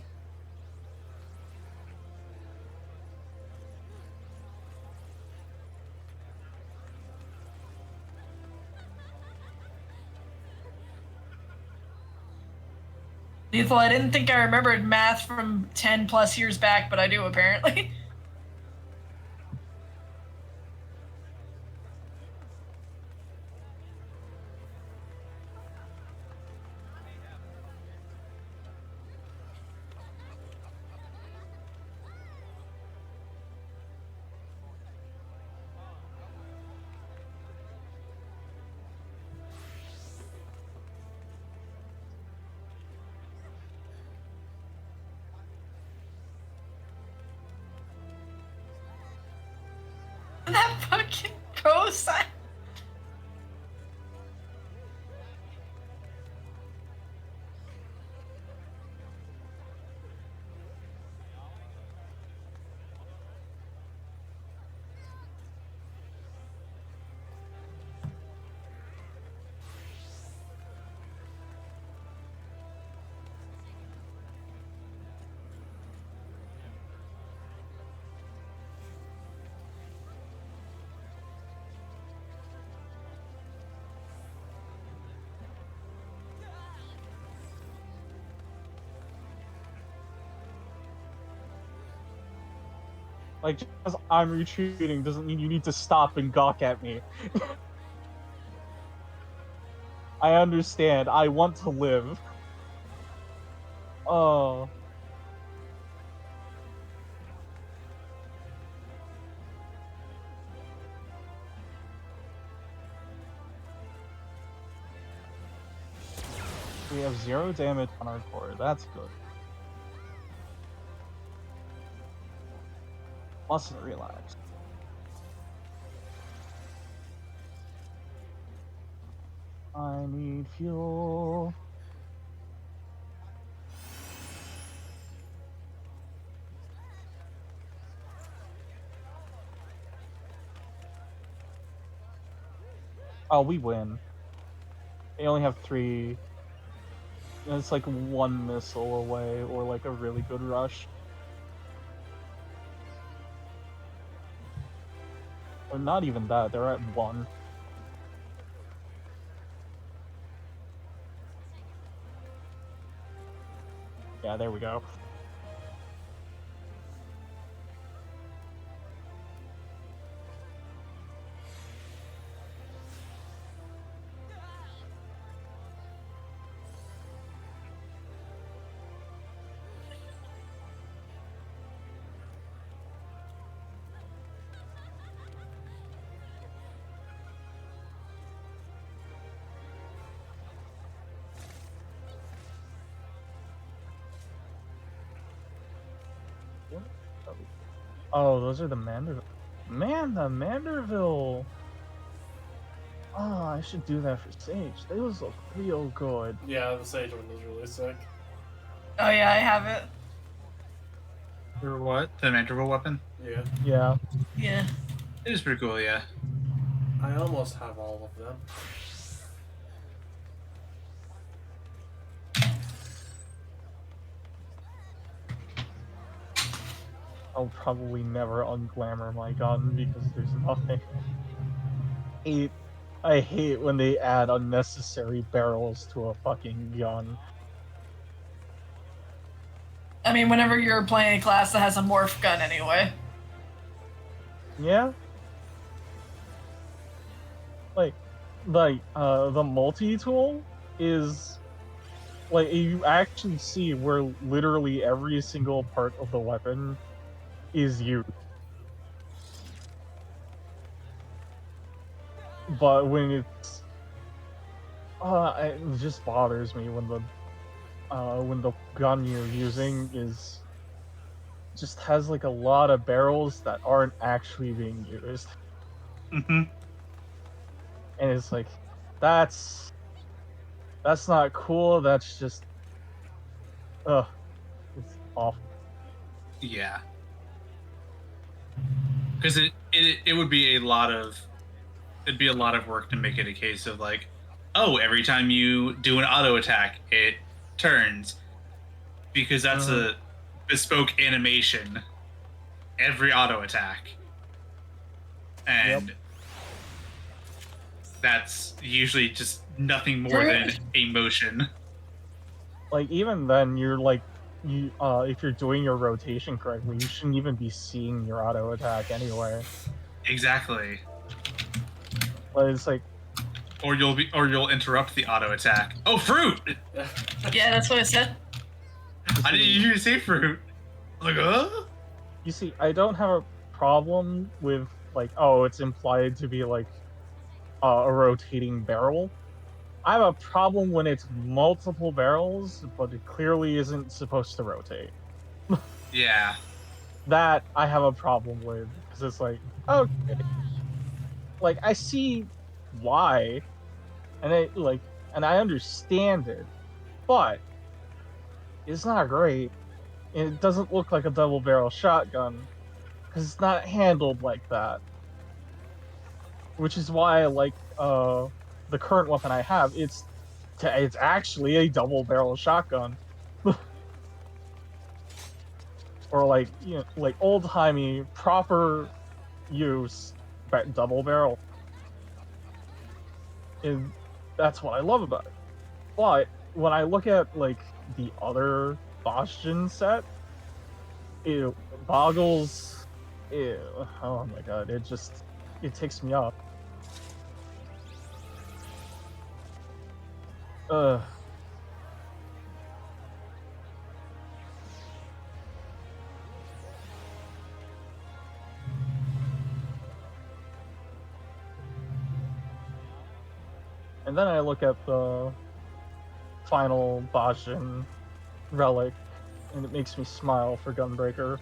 C: Lethal, I didn't think I remembered math from 10 plus years back, but I do apparently. That fucking cosine.
D: like, just I'm retreating doesn't mean you need to stop and gawk at me. I understand. I want to live. Oh. We have 0 damage on our core. That's good. Mustn't relax. I need fuel. Oh, we win. They only have 3. And it's like 1 missile away, or like a really good rush. Or not even that, they're at 1. Yeah, there we go. Oh, those are the Manderville. Man, the Manderville. Oh, I should do that for Sage. Those look real good.
A: Yeah, the Sage one is really sick.
C: Oh yeah, I have it.
B: For what? The Mandible weapon?
A: Yeah.
D: Yeah.
C: Yeah.
B: It is pretty cool, yeah.
A: I almost have all of them.
D: I'll probably never unglamour my gun because there's nothing. I hate when they add unnecessary barrels to a fucking gun.
C: I mean, whenever you're playing a class that has a morph gun anyway.
D: Yeah? Like, the multi-tool is, like, you actually see where literally every single part of the weapon is used. But when it's, it just bothers me when the gun you're using just has like a lot of barrels that aren't actually being used.
B: Mm-hmm.
D: And it's like, that's not cool. That's just, it's awful.
B: Yeah. Because it would be it'd be a lot of work to make it a case of like, oh, every time you do an auto attack, it turns. Because that's a bespoke animation. Every auto attack. And that's usually just nothing more than a motion.
D: Like, even then, you're like, if you're doing your rotation correctly, you shouldn't even be seeing your auto attack anyway.
B: Exactly.
D: But it's like,
B: or you'll interrupt the auto attack. Oh, fruit!
C: Yeah, that's what I said.
B: I didn't hear you say fruit. Like,
D: you see, I don't have a problem with like, oh, it's implied to be like a rotating barrel. I have a problem when it's multiple barrels, but it clearly isn't supposed to rotate.
B: Yeah.
D: That I have a problem with, because it's like, okay, like I see why, and I understand it, but it's not great. And it doesn't look like a double barrel shotgun because it's not handled like that. Which is why I like the current weapon I have. It's actually a double barrel shotgun. Or like, you know, like old-timey proper use double barrel. And that's what I love about it. But when I look at like the other Bastion set, ew, Boggles, ew, oh my god, it takes me up. Ugh. And then I look at the final Bashin relic, and it makes me smile for Gunbreaker.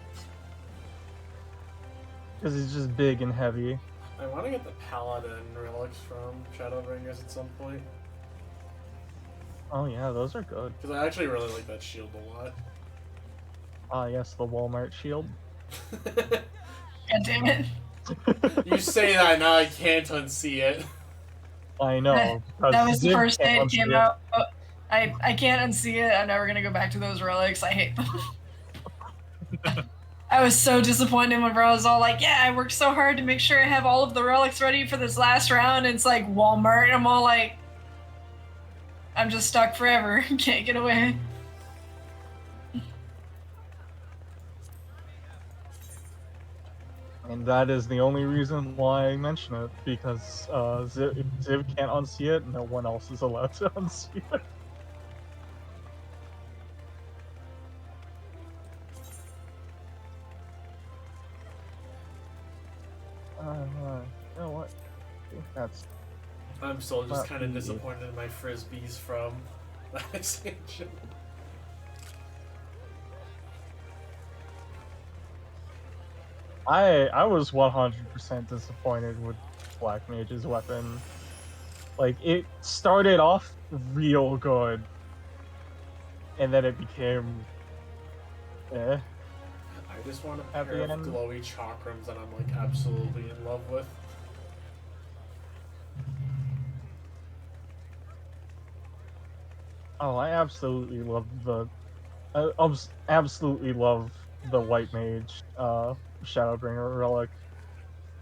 D: Because he's just big and heavy.
A: I want to get the Paladin relics from Shadowbringers at some point.
D: Oh yeah, those are good.
A: Because I actually really like that shield a lot.
D: Ah yes, the Walmart shield.
C: God damn it.
A: You say that, now I can't unsee it.
D: I know.
C: That was the
D: Ziv
C: first day
D: can't
C: it came
D: unsee
C: out. I can't unsee it. I'm never gonna go back to those relics. I hate them. I was so disappointed when I was all like, yeah, I worked so hard to make sure I have all of the relics ready for this last round, and it's like Walmart, and I'm all like, I'm just stuck forever. Can't get away.
D: And that is the only reason why I mention it, because Ziv can't unsee it, no one else is allowed to unsee it. You know what? I think that's...
A: I'm still just kind of disappointed in my frisbees from that expansion.
D: I was 100% disappointed with Black Mage's weapon. Like, it started off real good, and then it became... eh.
A: I just want a
D: At
A: pair
D: the
A: of
D: end.
A: glowy chakrams that I'm like absolutely in love with.
D: Oh, I absolutely love the... I absolutely love the White Mage, Shadowbringer relic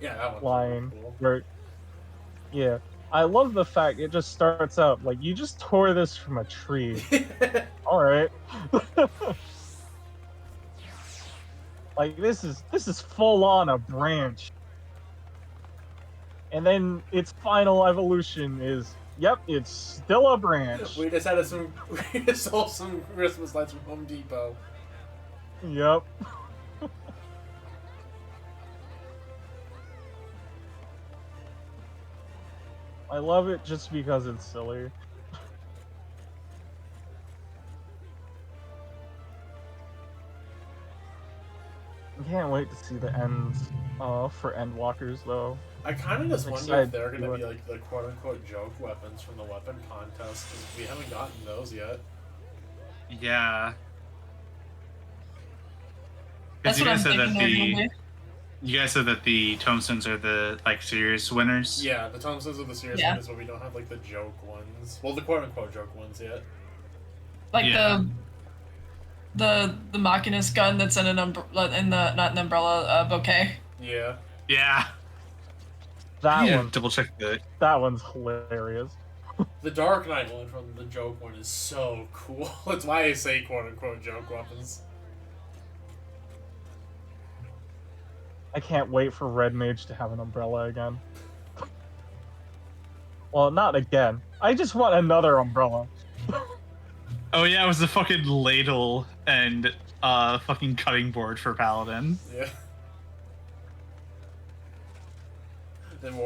A: Yeah, that one's
D: line.
A: really cool.
D: Where, yeah, I love the fact it just starts out like, you just tore this from a tree. Alright. Like, this is full on a branch. And then its final evolution is, yep, it's still a branch.
A: We just sold some Christmas lights from Home Depot.
D: Yep. I love it just because it's silly. I can't wait to see the ends for Endwalkers, though.
A: I kind of just wonder
D: Excited
A: if they're
D: to
A: going to
D: do
A: be like the quote-unquote joke weapons from the weapon contest, because we haven't gotten those yet.
B: Yeah.
C: That's
B: Because
C: what I'm thinking.
B: you guys said that the tombstones are the like serious winners.
A: Yeah, the tombstones are the serious ones, but we don't have like the joke ones. Well, the quote-unquote joke ones yet.
C: Like
B: Yeah.
C: the Machinist gun that's in an umbrella, not an umbrella, bouquet.
A: Yeah.
B: Yeah.
D: That
B: Yeah,
D: one,
B: double check that.
D: that one's hilarious.
A: The Dark Knight one from the joke one is so cool. That's why I say quote-unquote joke weapons.
D: I can't wait for Red Mage to have an umbrella again. Well, not again. I just want another umbrella.
B: Oh yeah, it was the fucking ladle and fucking cutting board for Paladin.
A: Yeah.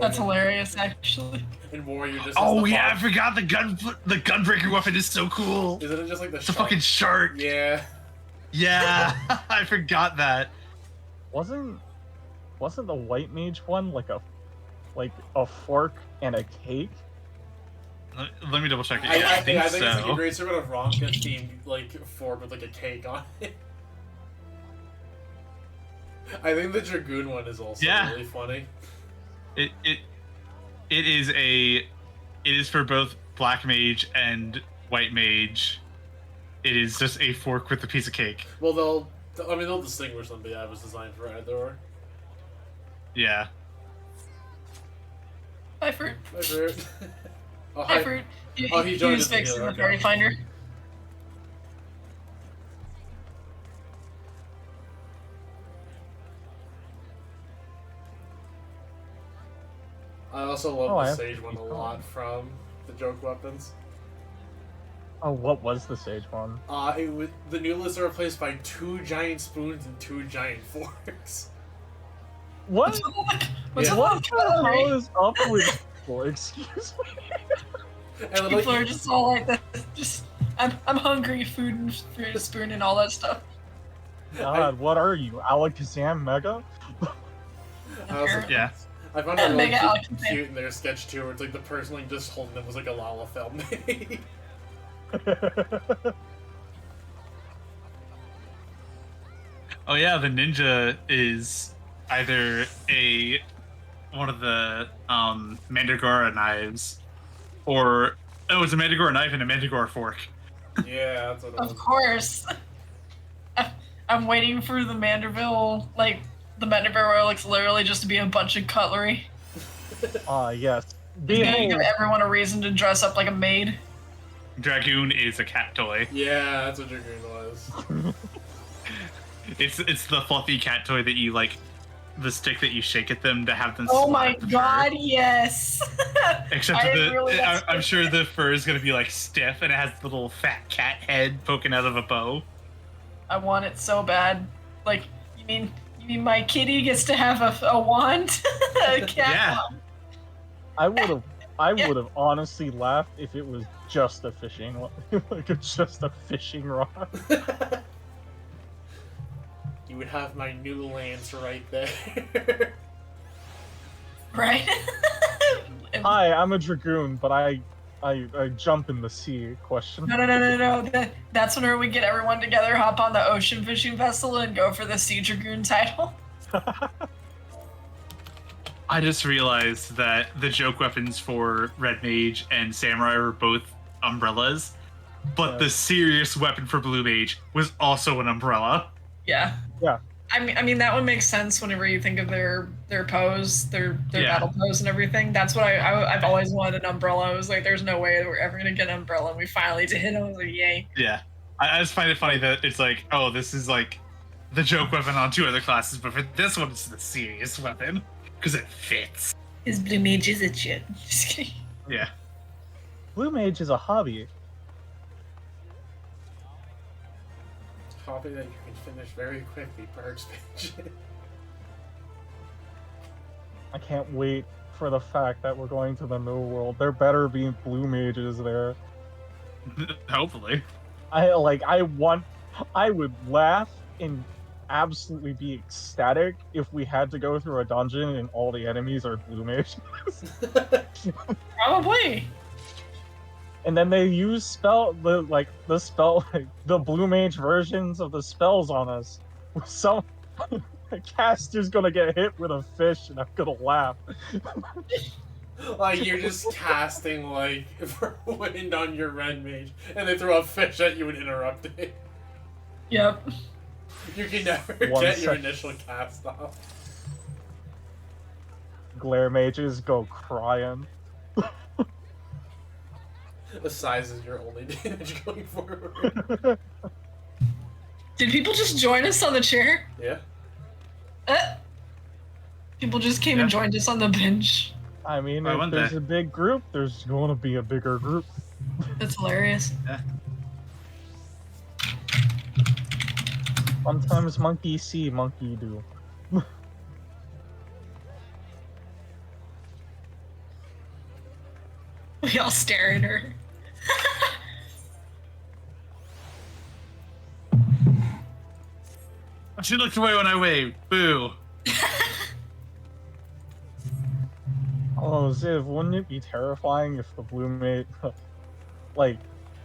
C: That's hilarious, actually.
A: In War, you just.
B: Oh yeah, I forgot the gunbreaker weapon is so cool.
A: Isn't it just like the
B: It's a fucking shark.
A: Yeah.
B: Yeah, I forgot that.
D: Wasn't the White Mage one like a fork and a cake?
B: Let me double check it.
A: I
B: Yeah, I think
A: it's like a
B: so.
A: great sort of Ronka themed like fork with like a cake on it. I think the Dragoon one is also really funny.
B: It is for both Black Mage and White Mage. It is just a fork with a piece of cake.
A: Well, they'll distinguish them, but yeah, it was designed for either or.
B: Yeah.
C: Hi, Fruit.
A: Hi, Fruit. Oh,
C: Hi, Fruit. He
A: joined
C: was
A: us
C: fixing
A: together,
C: the Fairy Finder.
A: I also love
D: Oh,
A: the
D: I
A: Sage one a lot from the joke weapons.
D: Oh, what was the Sage one?
A: The new lists are replaced by 2 giant spoons and 2 giant forks.
D: What?
C: What's
A: Yeah.
C: up
D: What
C: with
D: the
C: Fairy?
D: hell is up with people? Excuse me.
A: And
C: People are just all like this. Just I'm hungry, food and spoon and all that stuff.
D: God, what are you, Alakazam Mega?
B: Yeah.
A: I found it really
C: Mega
A: cute in their sketch too, where it's like the person like just holding it was like a Lalafell made.
B: Oh yeah, the ninja is either one of the Mandragora knives, or it's a Mandragora knife and a Mandragora fork.
A: Yeah, that's what it was.
C: Of course. I'm waiting for the Manderville, like, the Manderville looks literally just to be a bunch of cutlery.
D: Yes.
C: It's gonna give everyone a reason to dress up like a maid.
B: Dragoon is a cat toy.
A: Yeah, that's what Dragoon was.
B: It's the fluffy cat toy that you like, the stick that you shake at them to have them.
C: Oh my god, yes!
B: Except I'm sure the fur is gonna be like stiff and it has the little fat cat head poking out of a bow.
C: I want it so bad. Like, you mean my kitty gets to have a wand? A cat
B: Yeah.
C: wand.
D: I would have honestly laughed if it was just a fishing, like it's just a fishing rod.
A: You would have my new lance right there.
C: Right?
D: Hi, I'm a dragoon, but I jump in the sea. Question.
C: No. That's whenever we get everyone together, hop on the ocean fishing vessel, and go for the Sea Dragoon title.
B: I just realized that the joke weapons for Red Mage and Samurai were both umbrellas, but the serious weapon for Blue Mage was also an umbrella.
C: Yeah.
D: Yeah.
C: I mean that one makes sense whenever you think of their pose, their battle pose and everything. That's what I've always wanted, an umbrella. I was like, there's no way that we're ever gonna get an umbrella, and we finally did. I was like, yay.
B: Yeah. I just find it funny that it's like, oh, this is like the joke weapon on 2 other classes, but for this one, it's the serious weapon because it fits.
C: His Blue Mage is a shit. Just kidding.
B: Yeah.
D: Blue Mage is a hobby.
A: Hobby that you can finish very quickly per expansion.
D: I can't wait for the fact that we're going to the new world. There better be Blue Mages there.
B: Hopefully.
D: I would laugh and absolutely be ecstatic if we had to go through a dungeon and all the enemies are Blue Mages.
C: Probably.
D: And then they use the Blue Mage versions of the spells on us. So the caster's gonna get hit with a fish and I'm gonna laugh.
A: Like, you're just casting, like, wind on your Red Mage, and they throw a fish at you and interrupt it.
C: Yep.
A: You can never get your initial cast off.
D: Glare Mages go crying.
A: The size is your only damage going forward.
C: Did people just join us on the chair?
A: Yeah.
C: People just came and joined us on the bench.
D: I mean, if there's a big group, there's going to be a bigger group.
C: That's hilarious.
B: Yeah.
D: Sometimes monkey see, monkey do.
C: We all stare at her.
B: She looked away when I waved. Boo.
D: Oh, Ziv, wouldn't it be terrifying if the Blue Mage,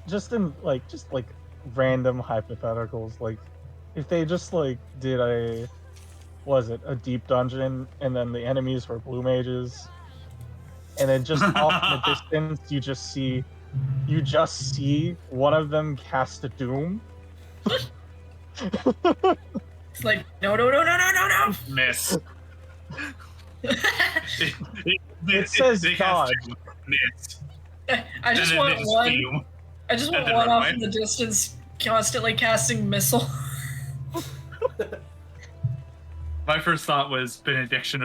D: just random hypotheticals, like, if they just, did a deep dungeon, and then the enemies were Blue Mages, and then just off in the distance, you just see one of them cast a Doom.
C: It's like, no.
B: Miss.
D: It says dodge.
B: Miss.
C: I just want one. I just want one off in the distance, constantly casting missile.
B: My first thought was malediction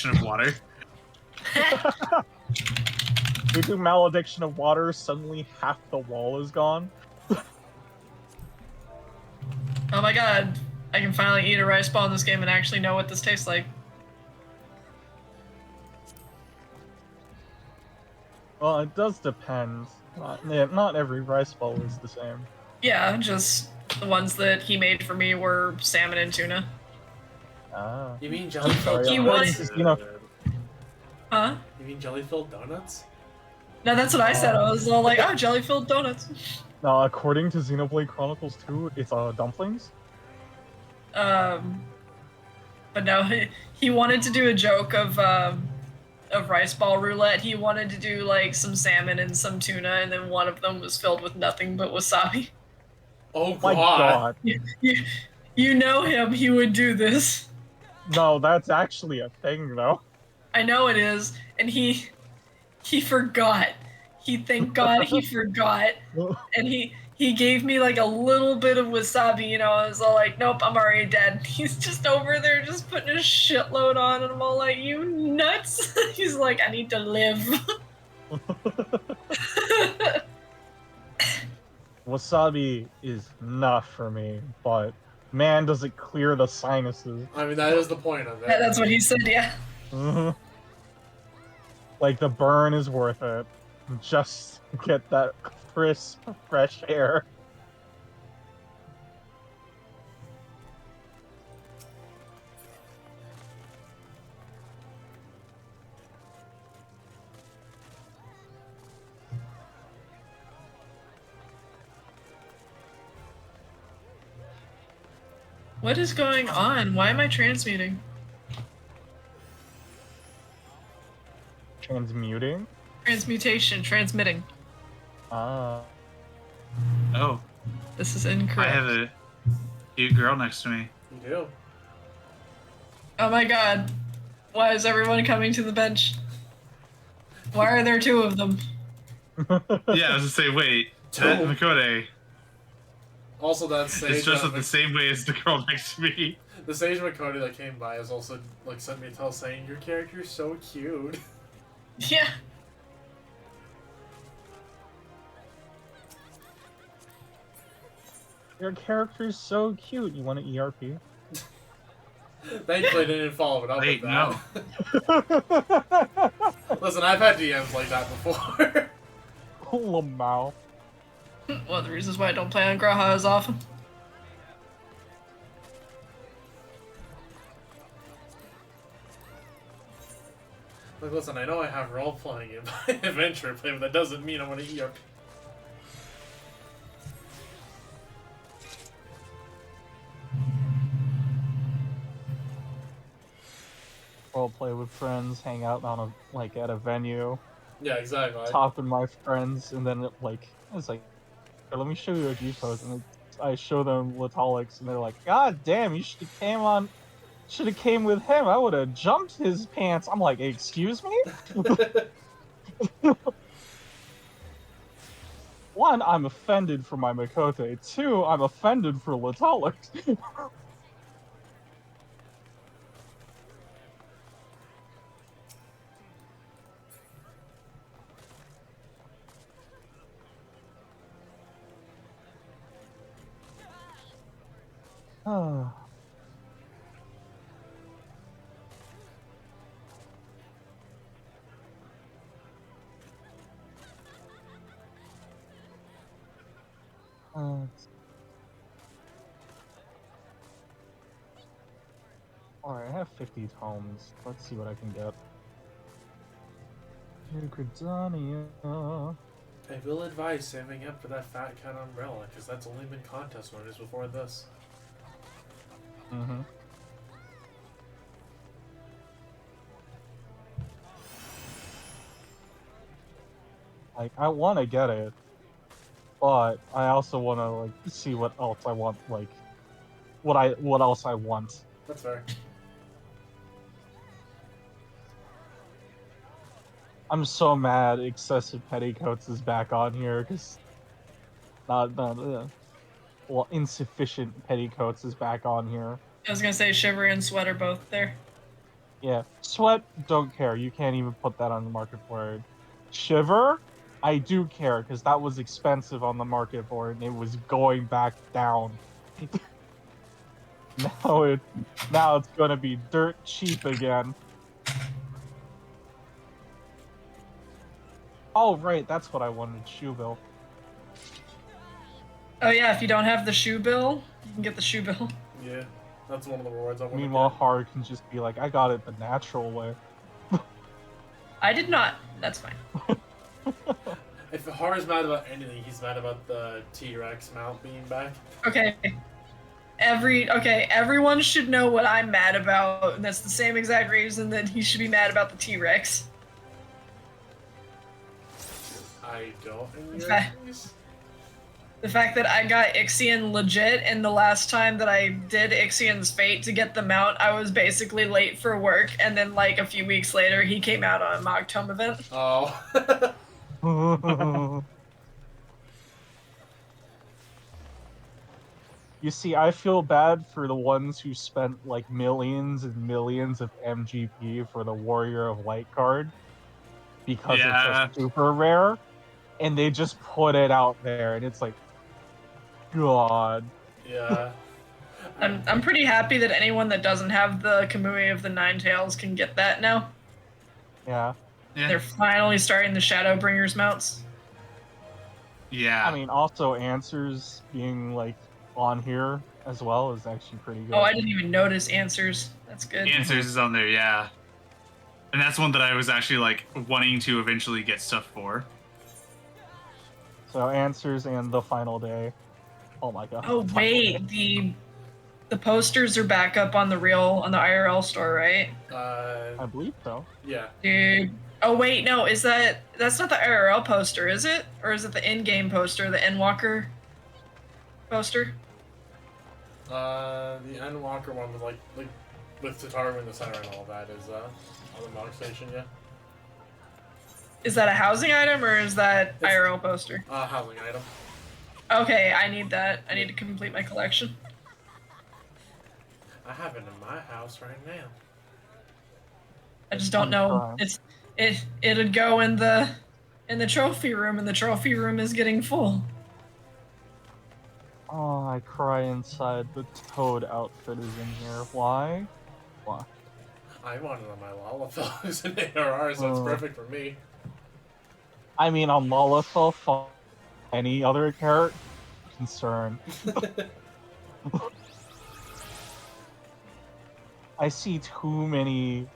B: of water.
D: We do malediction of water, suddenly half the wall is gone.
C: Oh my god, I can finally eat a rice ball in this game and actually know what this tastes like.
D: Well, it does depend. Not every rice bowl is the same.
C: Yeah, just the ones that he made for me were salmon and tuna.
D: Ah.
A: You mean
D: I'm
A: jelly-filled
D: sorry.
C: He
A: donuts?
C: wanted-
D: You know,
C: Huh?
A: You mean jelly-filled donuts?
C: No, that's what I said. I was all like, oh, jelly-filled donuts.
D: now, according to Xenoblade Chronicles 2, it's dumplings.
C: But no, he wanted to do a joke of rice ball roulette. He wanted to do like some salmon and some tuna, and then one of them was filled with nothing but wasabi.
A: Oh
D: My
A: god.
D: God.
C: You know him. He would do this.
D: No, that's actually a thing, though.
C: I know it is, and he forgot. Thank God he forgot, and he gave me like a little bit of wasabi. You know, I was all like, nope, I'm already dead. He's just over there just putting a shitload on, and I'm all like, you nuts. He's like, I need to live.
D: Wasabi is not for me, but man, does it clear the sinuses.
A: I mean, that is the point of it.
C: That's what he said, yeah.
D: Mhm. Like, the burn is worth it. Just to get that crisp, fresh air.
C: What is going on? Why am I transmuting?
D: Transmuting?
C: Transmitting.
D: Ah.
B: Oh,
C: This is incorrect.
B: I have a cute girl next to me.
A: You do.
C: Oh my god. Why is everyone coming to the bench? Why are there two of them?
B: Yeah, I was gonna say, wait, that Makode
A: Also, that sage.
B: is dressed up the same way as the girl next to me.
A: The sage Makode that came by has also like sent me a tell saying your character's so cute.
C: Yeah.
D: Your character's so cute. You want an ERP?
A: Thankfully, they didn't follow it up
B: Wait,
A: with
B: no.
A: that. Listen, I've had DMs like that before.
D: Lamau.
C: One of the reasons why I don't play on Graha as often.
A: Like, listen, I know I have role playing in my adventure play, but that doesn't mean I'm gonna ERP.
D: Role play with friends, hang out on at a venue,
A: Yeah, exactly.
D: talk with my friends, and then it's like, "Here, let me show you a G pose, and I show them Latolix, and they're like, God damn, you should have came with him. I would have jumped his pants. I'm like, excuse me? One, I'm offended for my Makote. Two, I'm offended for Latolix. Oh. Alright, I have 50 tomes. Let's see what I can get. Gridania.
A: I will advise saving up for that Fat Cat umbrella, because that's only been contest winners before this.
D: Mm-hmm. Like, I want to get it, but I also want to see what else I want. What else I want.
A: That's fair.
D: I'm so mad Excessive Petticoats is back on here because Insufficient Petticoats is back on here.
C: I was gonna say Shiver and Sweat are both there.
D: Yeah, Sweat, don't care. You can't even put that on the market board. Shiver, I do care because that was expensive on the market board and it was going back down. now it's gonna be dirt cheap again. Oh, right, that's what I wanted, shoe bill.
C: Oh yeah, if you don't have the shoe bill, you can get the shoe bill.
A: Yeah, that's one of the rewards I want to
D: Meanwhile,
A: get.
D: Haru can just be like, I got it the natural way.
C: I did not. That's fine.
A: If Haru's mad about anything, he's mad about the T-Rex mount being back.
C: Okay. Everyone should know what I'm mad about, and that's the same exact reason that he should be mad about the T-Rex.
A: I don't in your case.
C: The fact that I got Ixion legit, and the last time that I did Ixion's Fate to get the mount, I was basically late for work, and then like a few weeks later, he came out on a Mog Tome event.
A: Oh.
D: You see, I feel bad for the ones who spent like millions and millions of MGP for the Warrior of Light card because it's a super rare, and they just put it out there, and it's like, God.
A: Yeah.
C: I'm pretty happy that anyone that doesn't have the Kamui of the Nine Tails can get that now.
D: Yeah.
C: They're finally starting the Shadowbringers mounts.
B: Yeah.
D: I mean, also Answers being like on here as well is actually pretty good.
C: Oh, I didn't even notice Answers. That's good.
B: Answers is on there, yeah. And that's one that I was actually like wanting to eventually get stuff for.
D: So Answers and The Final Day. Oh my god.
C: Oh wait, the posters are back up on the IRL store, right?
D: I believe so.
A: Yeah.
C: Dude. Oh wait, no, that's not the IRL poster, is it? Or is it the in-game poster, the Endwalker poster?
A: The Endwalker one with like with Tataru in the center and all that is on the Mog Station, yeah.
C: Is that a housing item or is that IRL poster?
A: Housing item.
C: Okay, I need that. I need to complete my collection.
A: I have it in my house right now.
C: I just don't know. It'd go in the trophy room, and the trophy room is getting full.
D: Oh, I cry inside. The Toad outfit is in here. Why? Why?
A: I want it on my Lalafell who's an ARR, so it's perfect for me.
D: I mean, on Lalafell, any other character concern. I see too many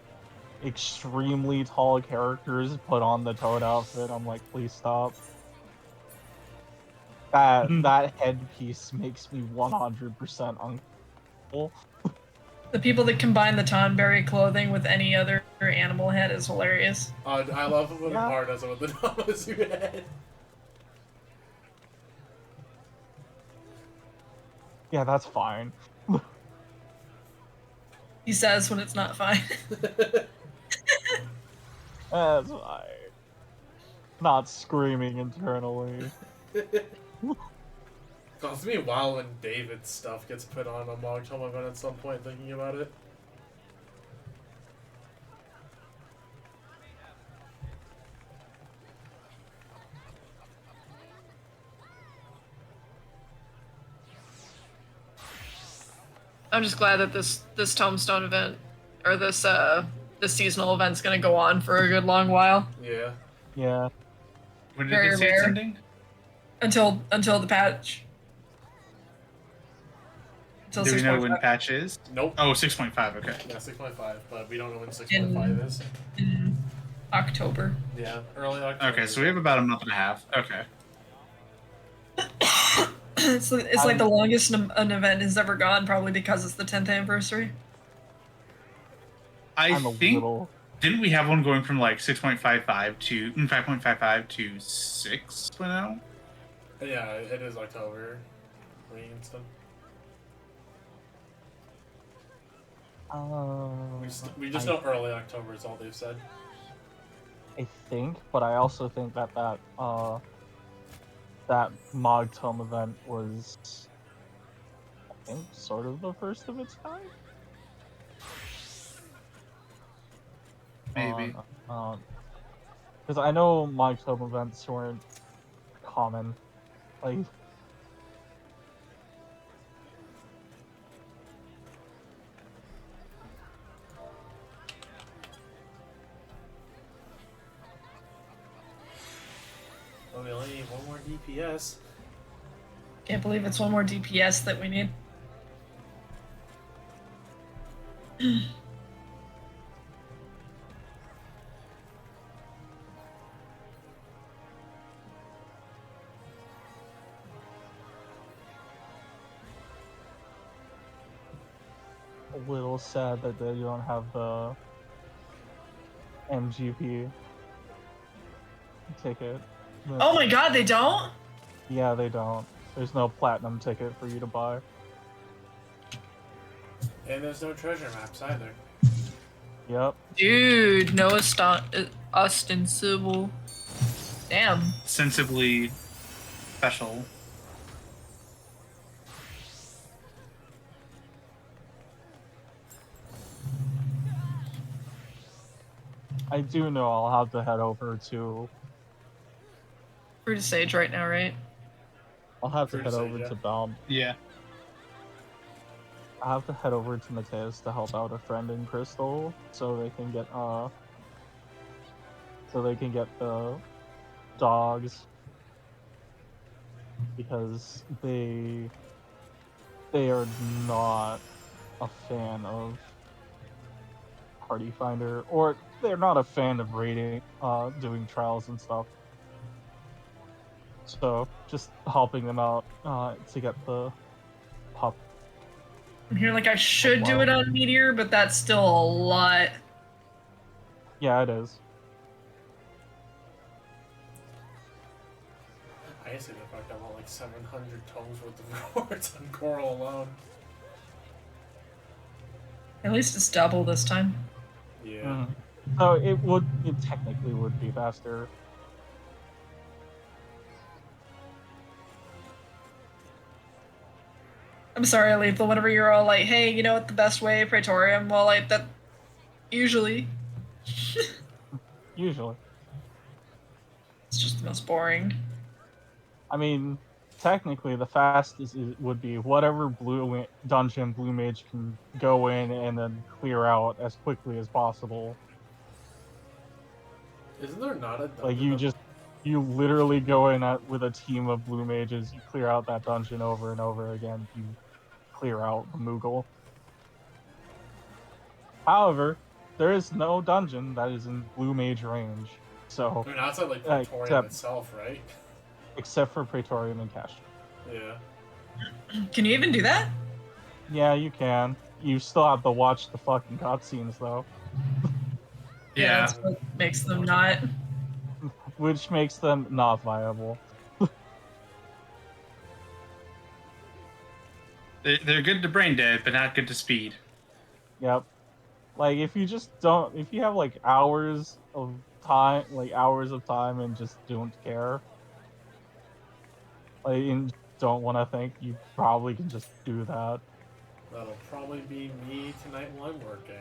D: extremely tall characters put on the Toad outfit. I'm like, please stop. That headpiece makes me 100% uncomfortable.
C: The people that combine the Tonberry clothing with any other animal head is hilarious.
A: I love it when Hard does it with the Namazu head.
D: Yeah, that's fine.
C: He says when it's not fine.
D: That's fine. Not screaming internally.
A: It's me a while when David's stuff gets put on a Mog Tome event at some point, thinking about it.
C: I'm just glad that this Tombstone event, or this seasonal event's gonna go on for a good long while.
A: Yeah.
D: Yeah.
B: When did it say it's ending?
C: Until the patch.
B: Do we know when patch is?
A: Nope.
B: Oh, 6.5, okay.
A: Yeah, 6.5, but we don't know when 6.5 is.
C: In October.
A: Yeah, early October.
B: Okay, so we have about a month and a half. Okay.
C: It's like the longest an event has ever gone, probably because it's the 10th anniversary.
B: I think didn't we have one going from like 6.55 to 5.55 to 6.0?
A: Yeah, it is October. Winston. We just know early October is all they've said.
D: I think, but I also think that that Mog Tome event was, I think, sort of the first of its kind.
B: Maybe.
D: Because I know Mog Tome events weren't common. Like,
A: DPS.
C: Can't believe it's one more DPS that we need.
D: A little sad that they don't have the MGP ticket.
C: Oh my god, they don't?
D: Yeah, they don't. There's no platinum ticket for you to buy.
A: And there's no treasure maps either.
D: Yep.
C: Dude, no ostensible. Damn.
B: Sensibly special.
D: I do know I'll have to head over to.
C: Fruit of Sage right now, right?
D: I'll have to
A: Fruit
D: head
A: of
D: over
A: Sage,
D: to
A: yeah.
D: Balm.
B: Yeah.
D: I have to head over to Mateus to help out a friend in Crystal, so they can get the dogs, because they are not a fan of Party Finder, or they're not a fan of raiding, doing trials and stuff. So just helping them out to get the pup.
C: I'm here like I should do it on Meteor, but that's still a lot.
D: Yeah, it is.
A: I guess the fact I want like 700 tomes worth of rewards on Coral alone.
C: At least it's double this time.
A: Yeah.
D: So it technically would be faster.
C: I'm sorry, Lethal, whenever you're all like, hey, you know what the best way, Praetorium? Well, like, that... Usually.
D: Usually.
C: It's just the most boring.
D: I mean, technically, the fastest would be whatever dungeon Blue Mage can go in and then clear out as quickly as possible.
A: Isn't there not a dungeon?
D: Like, you literally go in with a team of Blue Mages, you clear out that dungeon over and over again, you clear out the Moogle. However, there is no dungeon that is in Blue Mage range, so...
A: I mean, outside, like, Praetorium itself, right?
D: Except for Praetorium and Cash.
A: Yeah.
C: Can you even do that?
D: Yeah, you can. You still have to watch the fucking cutscenes, though.
B: Yeah.
C: That's what makes them not...
D: Which makes them not viable.
B: They're good to brain dead, but not good to speed.
D: Yep. Like, if you have, like, hours of time and just don't care, like, and don't want to think, you probably can just do that.
A: That'll probably be me tonight while I'm working.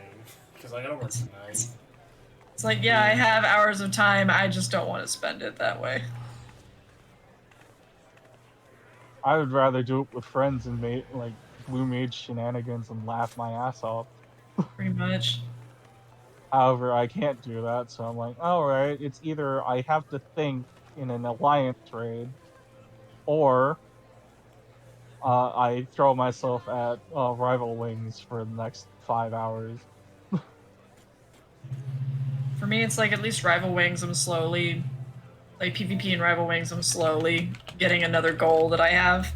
A: Because I gotta work tonight.
C: It's like, yeah, I have hours of time, I just don't want to spend it that way.
D: I would rather do it with friends and like, Blue Mage shenanigans and laugh my ass off.
C: Pretty much.
D: However, I can't do that, so I'm like, alright, it's either I have to think in an alliance raid, or I throw myself at Rival Wings for the next 5 hours.
C: For me, it's like at least Rival Wings, I'm slowly... Like PvP and Rival Wings, I'm slowly getting another goal that I have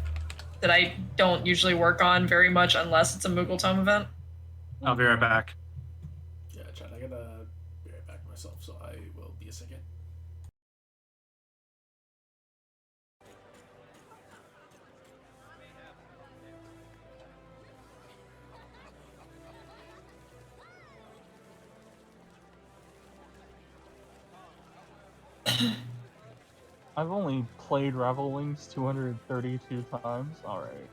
C: that I don't usually work on very much unless it's a Moogle Tome event.
B: I'll be right back.
A: Yeah, Chad, I gotta be right back myself, so I will be a second.
D: I've only played Rival Wings 232 times. Alright.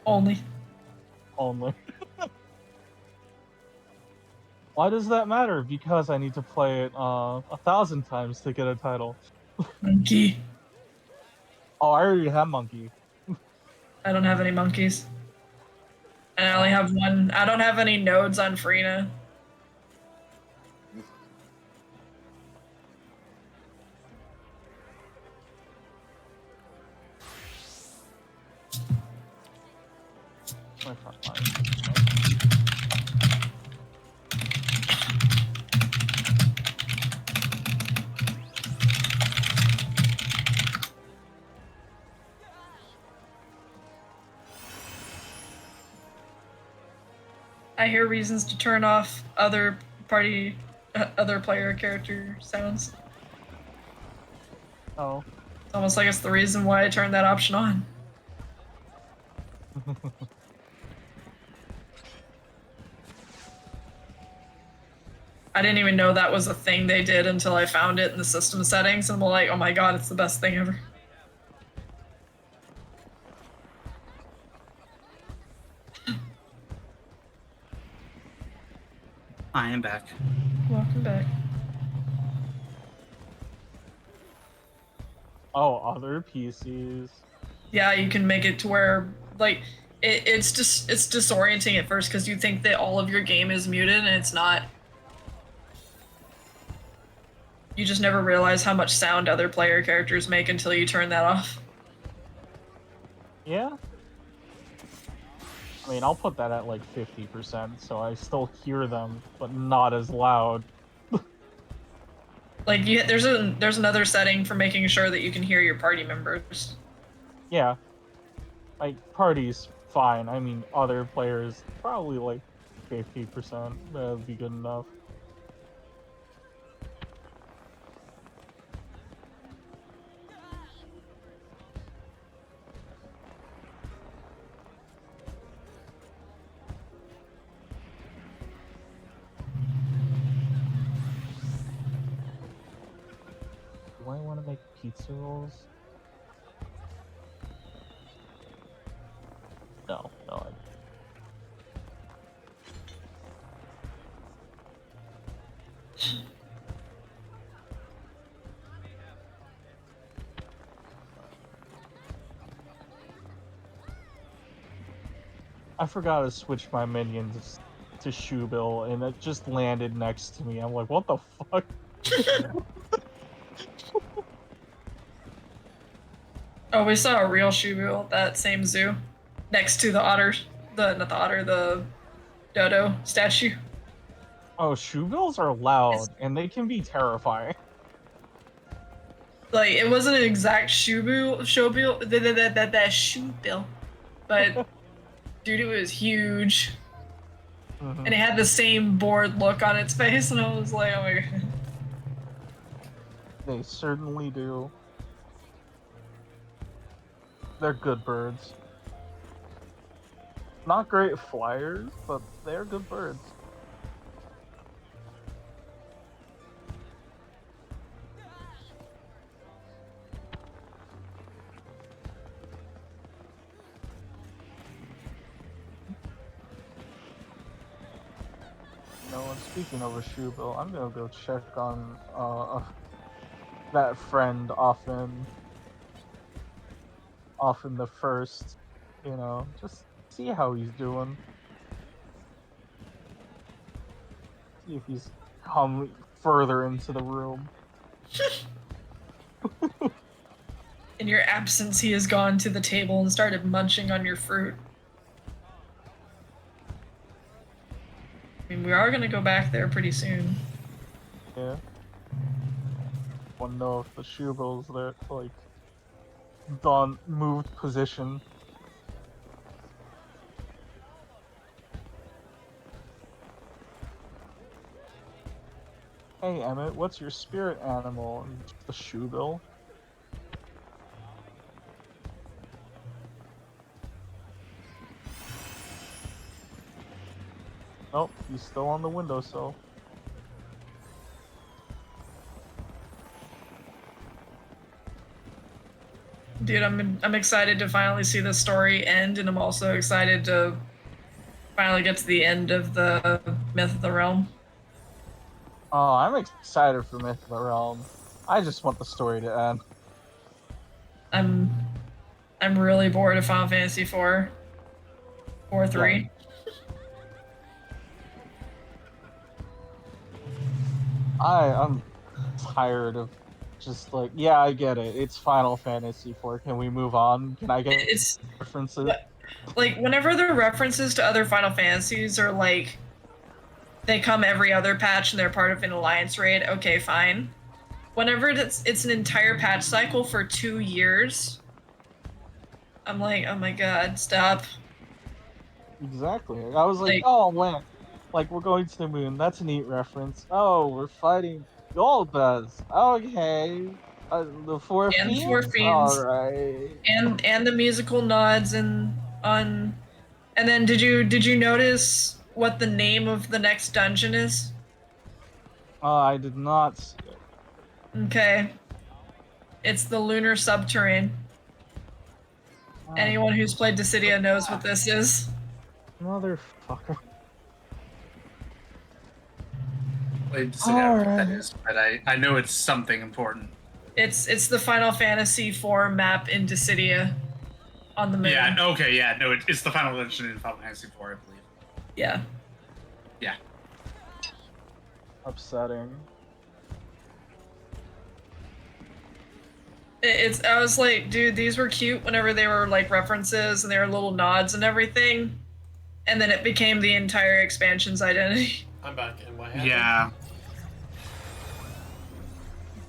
C: Only.
D: Why does that matter? Because I need to play it 1,000 times to get a title.
C: Monkey.
D: Oh, I already have Monkey.
C: I don't have any monkeys. And I only have one. I don't have any nodes on Freena.
D: my front line?
C: I hear reasons to turn off other player character sounds.
D: Oh.
C: It's almost like it's the reason why I turned that option on. I didn't even know that was a thing they did until I found it in the system settings, and I'm like, oh my god, it's the best thing ever.
B: I am back.
C: Welcome back.
D: Oh, other PCs.
C: Yeah, you can make it to where, like, it's disorienting at first because you think that all of your game is muted and it's not. You just never realize how much sound other player characters make until you turn that off.
D: Yeah. I mean, I'll put that at like 50%, so I still hear them, but not as loud.
C: Like, there's another setting for making sure that you can hear your party members.
D: Yeah. Like, party's fine. I mean, other players, probably like 50%. That'd be good enough. Do I want to make pizza rolls? No, no. I forgot to switch my minions to Shoebill, and it just landed next to me. I'm like, what the fuck?
C: Oh, we saw a real Shubu at that same zoo, next to the otter, the dodo statue.
D: Oh, Shoebills are loud, and they can be terrifying.
C: Like, it wasn't an exact Shubu, that Shubil, but dude, it was huge.
D: Mm-hmm.
C: And it had the same bored look on its face, and I was like, oh my god.
D: They certainly do. They're good birds. Not great flyers, but they're good birds. And speaking of a Shoebill, I'm gonna go check on that friend off in the first, you know, just see how he's doing. See if he's come further into the room.
C: In your absence, he has gone to the table and started munching on your fruit. I mean, we are gonna go back there pretty soon.
D: Yeah. Wanna know if the Shoebill's there, like, moved position. Hey Emmett, what's your spirit animal? The Shoebill. Nope, he's still on the windowsill.
C: Dude, I'm excited to finally see the story end, and I'm also excited to finally get to the end of the Myth of the Realm.
D: Oh, I'm excited for Myth of the Realm. I just want the story to end.
C: I'm really bored of Final Fantasy 4. 4-3.
D: Yeah. I'm tired of just like, yeah, I get it. It's Final Fantasy 4. Can we move on? Can I get references?
C: like whenever there are references to other Final Fantasies or like they come every other patch and they're part of an alliance raid, okay, fine. Whenever it's an entire patch cycle for 2 years, I'm like, oh my god, stop.
D: Exactly. I was like,
C: Like-
D: oh man, like we're going to the moon. That's a neat reference. Oh, we're fighting Golbez. Okay. The Four
C: And
D: Fiends.
C: Four Fiends.
D: All right.
C: And the musical nods and then did you notice what the name of the next dungeon is?
D: I did not see it.
C: Okay. It's the Lunar Subterrane.
D: Oh,
C: Anyone who's played Dissidia knows what this is.
D: motherfucker.
B: Played to see what that is, but I know it's something important.
C: It's the Final Fantasy IV map in Dissidia on the moon.
B: Yeah, okay, yeah, no, it's the final dungeon in Final Fantasy IV, I believe.
C: Yeah.
B: Yeah.
D: Upsetting.
C: I was like, dude, these were cute whenever they were like references and they were little nods and everything. And then it became the entire expansion's identity.
A: I'm back in my head.
B: Yeah.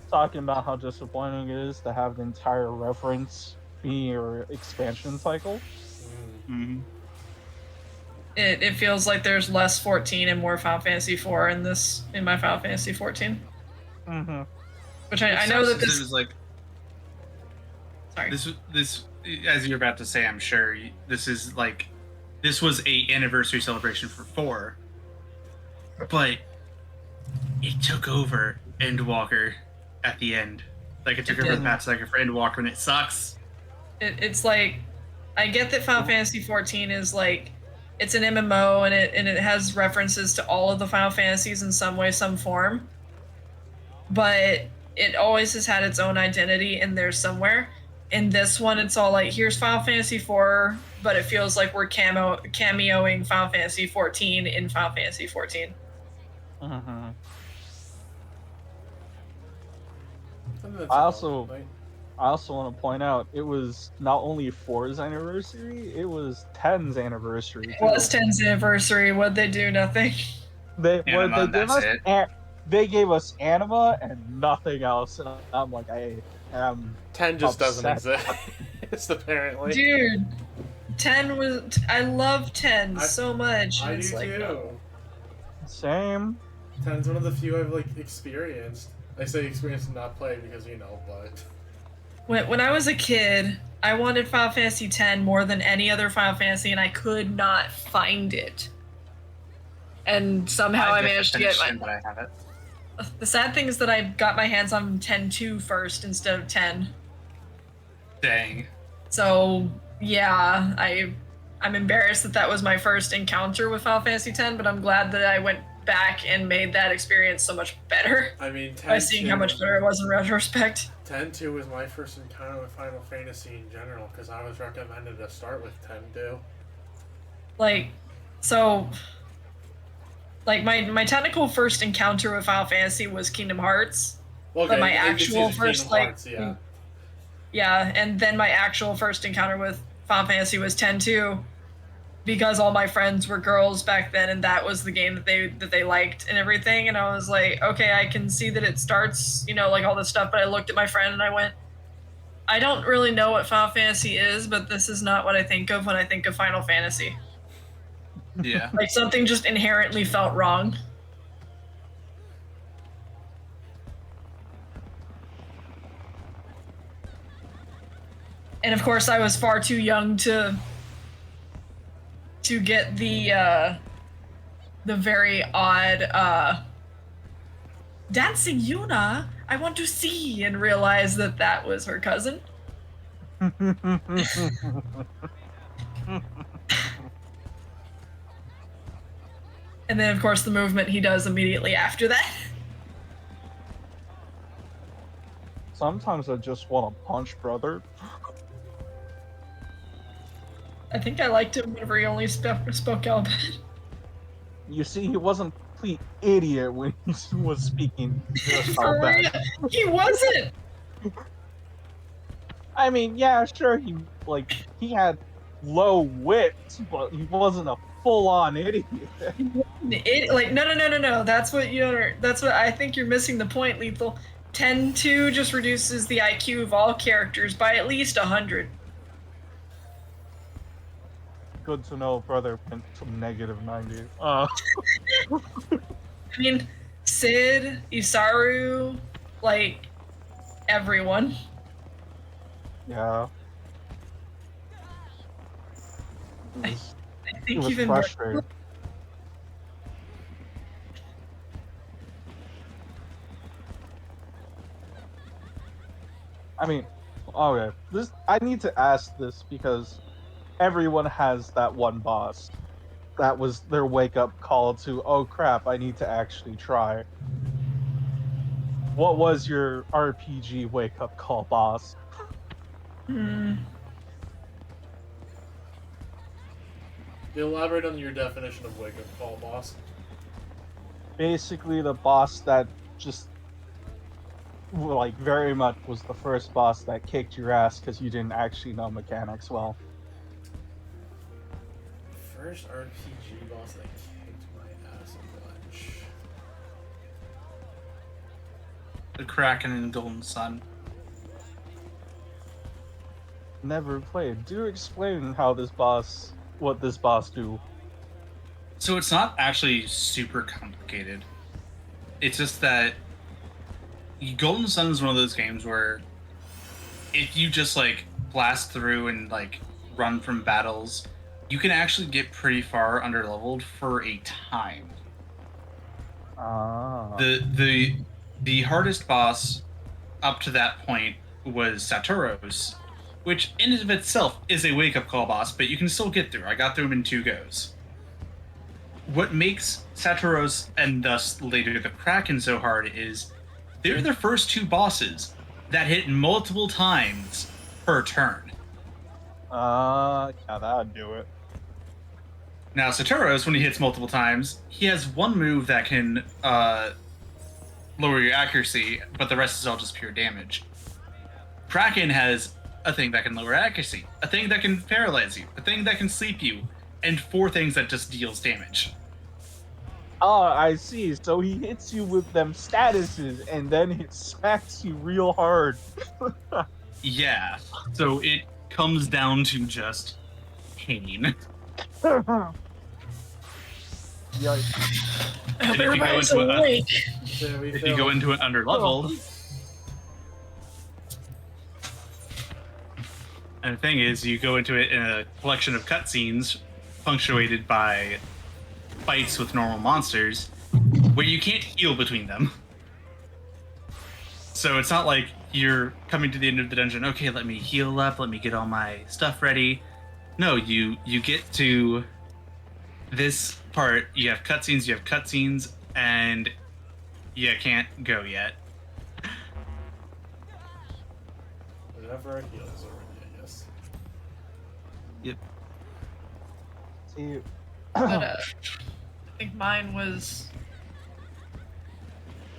D: Talking about how disappointing it is to have the entire reference be your expansion cycle.
B: Mm-hmm.
C: It feels like there's less 14 and more Final Fantasy 4 in my Final Fantasy 14.
D: Mm-hmm.
C: Which I know that this
B: It was like,
C: sorry.
B: this as you're about to say, I'm sure this was a anniversary celebration for 4, but it took over Endwalker at the end. Like it took over the patch cycle for Endwalker, and it sucks.
C: It's like, I get that Final Fantasy 14 is like, it's an MMO and it has references to all of the Final Fantasies in some way, some form, but it always has had its own identity in there somewhere. In this one, it's all like, here's Final Fantasy 4, but it feels like we're cameoing Final Fantasy 14 in Final Fantasy 14.
D: Mm-hmm.
A: That's
D: I
A: a
D: also
A: point.
D: want to point out it was not only 4's anniversary, it was 10's anniversary.
C: It was 10's anniversary. What'd they do? Nothing.
D: They
B: Anima,
D: they gave us Anima and nothing else, and I'm like, I am
A: 10 just doesn't
D: upset.
A: exist, apparently.
C: Dude, 10 was. I love 10 so much.
A: I
C: It's
A: do
C: like,
A: too.
C: no.
D: Same.
A: 10's one of the few I've like experienced. I say experienced and not played because but
C: When I was a kid, I wanted Final Fantasy X more than any other Final Fantasy, and I could not find it. And somehow I managed to get my.
B: But I have it.
C: The sad thing is that I got my hands on 10-2 first instead of 10.
B: Dang.
C: So yeah, I'm embarrassed that was my first encounter with Final Fantasy X, but I'm glad that I went back and made that experience so much better.
A: I mean, 10
C: By seeing how much better it was in retrospect.
A: 10-2 was my first encounter with Final Fantasy in general because I was recommended to start with 10-2.
C: Like, so, like my technical first encounter with Final Fantasy was Kingdom Hearts,
A: Well,
C: but my
A: I can
C: actual
A: see the
C: first
A: Kingdom
C: like,
A: Hearts, yeah.
C: yeah, and then my actual first encounter with Final Fantasy was 10-2, because all my friends were girls back then, and that was the game that they liked and everything. And I was like, okay, I can see that it starts, like all this stuff. But I looked at my friend and I went, I don't really know what Final Fantasy is, but this is not what I think of when I think of Final Fantasy.
B: Yeah.
C: Like something just inherently felt wrong. And of course, I was far too young to get the very odd dancing Yuna, I want to see, and realize that was her cousin. And then, of course, the movement he does immediately after that.
D: Sometimes I just want to punch brother.
C: I think I liked him whenever he only spoke Albert.
D: You see, he wasn't a complete idiot when he was speaking just
C: For
D: how
C: real,
D: bad.
C: he wasn't.
D: I mean, yeah, sure, he had low wit, but he wasn't a full-on idiot.
C: No. That's what That's what I think you're missing the point, Lethal. 10-2 just reduces the IQ of all characters by at least 100.
D: Good to know, brother went to -90.
C: I mean, Sid, Isaru, like everyone.
D: Yeah.
C: I
D: It
C: think
D: was
C: even
D: frustrating. I mean, okay. I need to ask this because everyone has that one boss. That was their wake-up call to, oh crap, I need to actually try. What was your RPG wake-up call boss?
A: Elaborate on your definition of wake-up call, boss.
D: Basically, the boss that just, like, very much was the first boss that kicked your ass because you didn't actually know mechanics well.
A: First RPG boss that kicked my ass a bunch.
B: The Kraken in Golden Sun.
D: Never played. Do explain what this boss do.
B: So it's not actually super complicated. It's just that Golden Sun is one of those games where if you just like blast through and like run from battles, you can actually get pretty far underleveled for a time. The hardest boss up to that point was Saturos, which in and of itself is a wake-up call boss, but you can still get through. I got through him in 2 goes. What makes Saturos and thus later the Kraken so hard is they're the first 2 bosses that hit multiple times per turn.
D: Yeah, that'd do it.
B: Now, Saturos, when he hits multiple times, he has one move that can lower your accuracy, but the rest is all just pure damage. Kraken has a thing that can lower accuracy, a thing that can paralyze you, a thing that can sleep you, and 4 things that just deals damage.
D: Oh, I see. So he hits you with them statuses, and then it smacks you real hard.
B: Yeah, so it comes down to just pain.
D: Yikes.
C: I hope
B: And
C: everybody's awake.
B: if you go into it underleveled, and the thing is, you go into it in a collection of cutscenes punctuated by fights with normal monsters where you can't heal between them. So it's not like you're coming to the end of the dungeon, okay, let me heal up, let me get all my stuff ready. No, you get to this part, you have cutscenes, and you can't go yet.
A: Whenever it heals already, I guess.
B: Yep.
D: See,
C: But, I think mine was.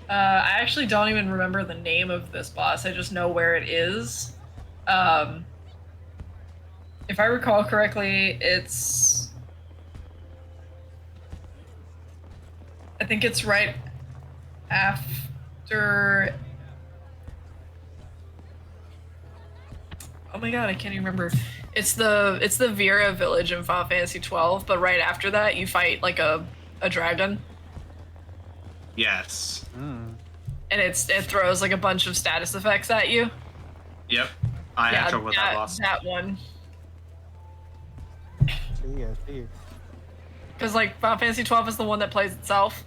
C: I actually don't even remember the name of this boss. I just know where it is. If I recall correctly, I think it's right after. Oh my god, I can't even remember. It's the Vera village in Final Fantasy XII, but right after that you fight like a dragon.
B: Yes.
C: And it throws like a bunch of status effects at you.
B: Yep. I had trouble with that boss.
C: That one.
D: see.
C: Because like Final Fantasy XII is the one that plays itself.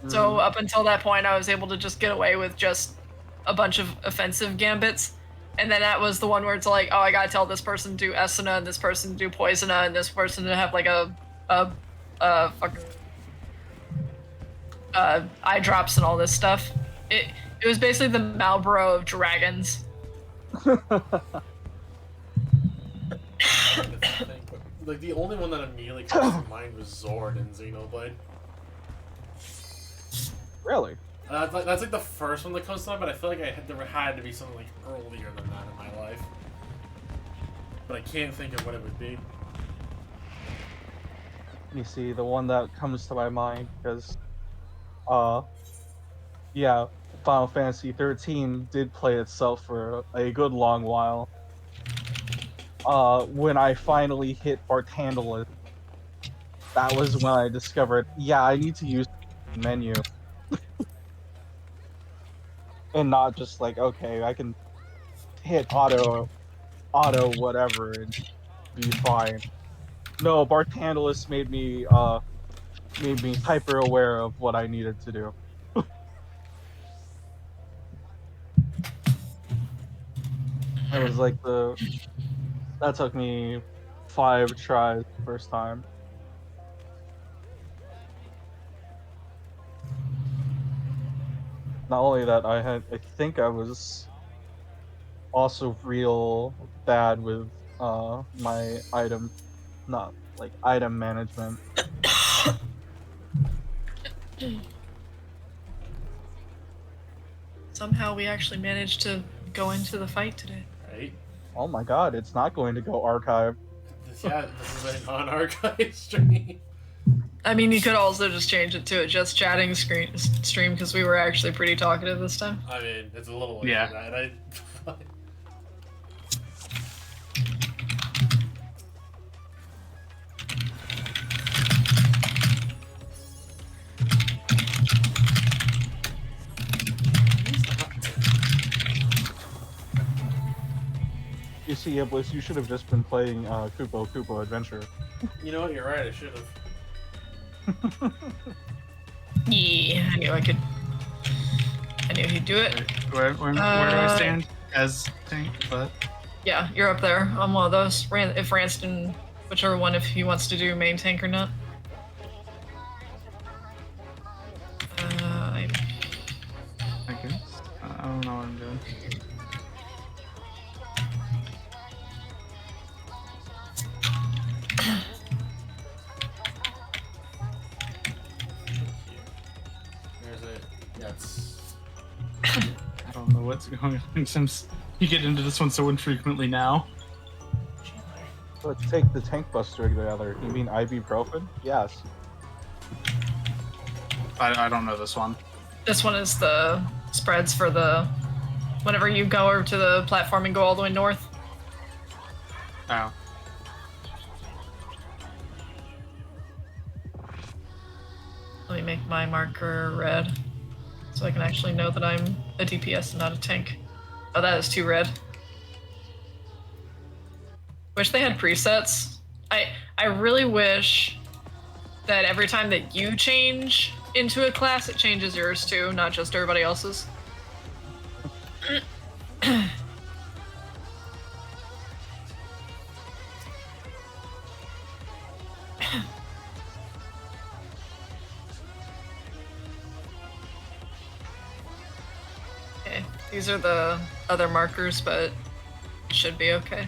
C: So up until that point, I was able to just get away with just a bunch of offensive gambits. And then that was the one where it's like, oh, I gotta tell this person to do Esuna, and this person to do Poisona, and this person to have like a fucking eye drops and all this stuff. It was basically the Malboro of dragons.
A: Like the only one that immediately comes to mind was Zord in Xenoblade.
D: Really?
A: That's like the first one that comes to mind, but I feel like there had to be something like earlier than that in my life. but I can't think of what it would be.
D: You see, the one that comes to my mind because, yeah, Final Fantasy 13 did play itself for a good long while. When I finally hit Bartandalus, that was when I discovered, yeah, I need to use the menu. And not just like, okay, I can hit auto whatever and be fine. No, Bartandalus made me hyper aware of what I needed to do. It was like that took me 5 tries the first time. Not only that, I think I was also real bad with my item, not like item management.
C: Somehow we actually managed to go into the fight today.
A: Right?
D: Oh my god, it's not going to go archive.
A: Yeah, this is a non-archive stream.
C: I mean, you could also just change it to a just chatting stream because we were actually pretty talkative this time.
A: I mean, it's a little late
B: Yeah.
A: for that. I...
D: You see, Iblis, you should have just been playing Kupo Kupo Adventure.
A: You know what? You're right. I should have.
C: Yeah, I knew he'd do it.
B: Where do I stand as tank? But
C: Yeah, you're up there on one of those. If Ranston, whichever one, if he wants to do main tank or not.
B: I guess I don't know what I'm doing.
A: There's it. That's.
B: I don't know what's going on since you get into this one so infrequently now.
D: Let's take the tank buster together. You mean ibuprofen? Yes.
B: I don't know this one.
C: This one is the spreads for the whenever you go over to the platform and go all the way north.
B: Oh.
C: Let me make my marker red so I can actually know that I'm a DPS and not a tank. Oh, that is too red. Wish they had presets. I really wish that every time that you change into a class, it changes yours too, not just everybody else's. Okay, these are the other markers, but it should be okay.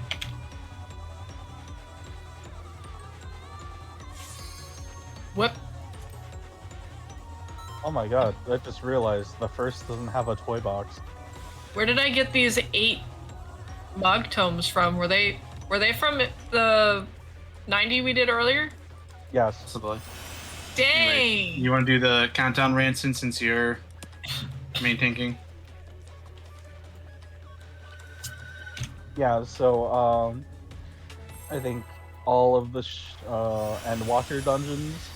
C: Whoop.
D: Oh my god, I just realized the first doesn't have a toy box.
C: Where did I get these 8 Mog tomes from? Were they from the 90 we did earlier?
D: Yes.
B: Possibly.
C: Dang!
B: You want to do the countdown, Ranson, since you're main tanking?
D: Yeah, so, I think all of the Endwalker dungeons,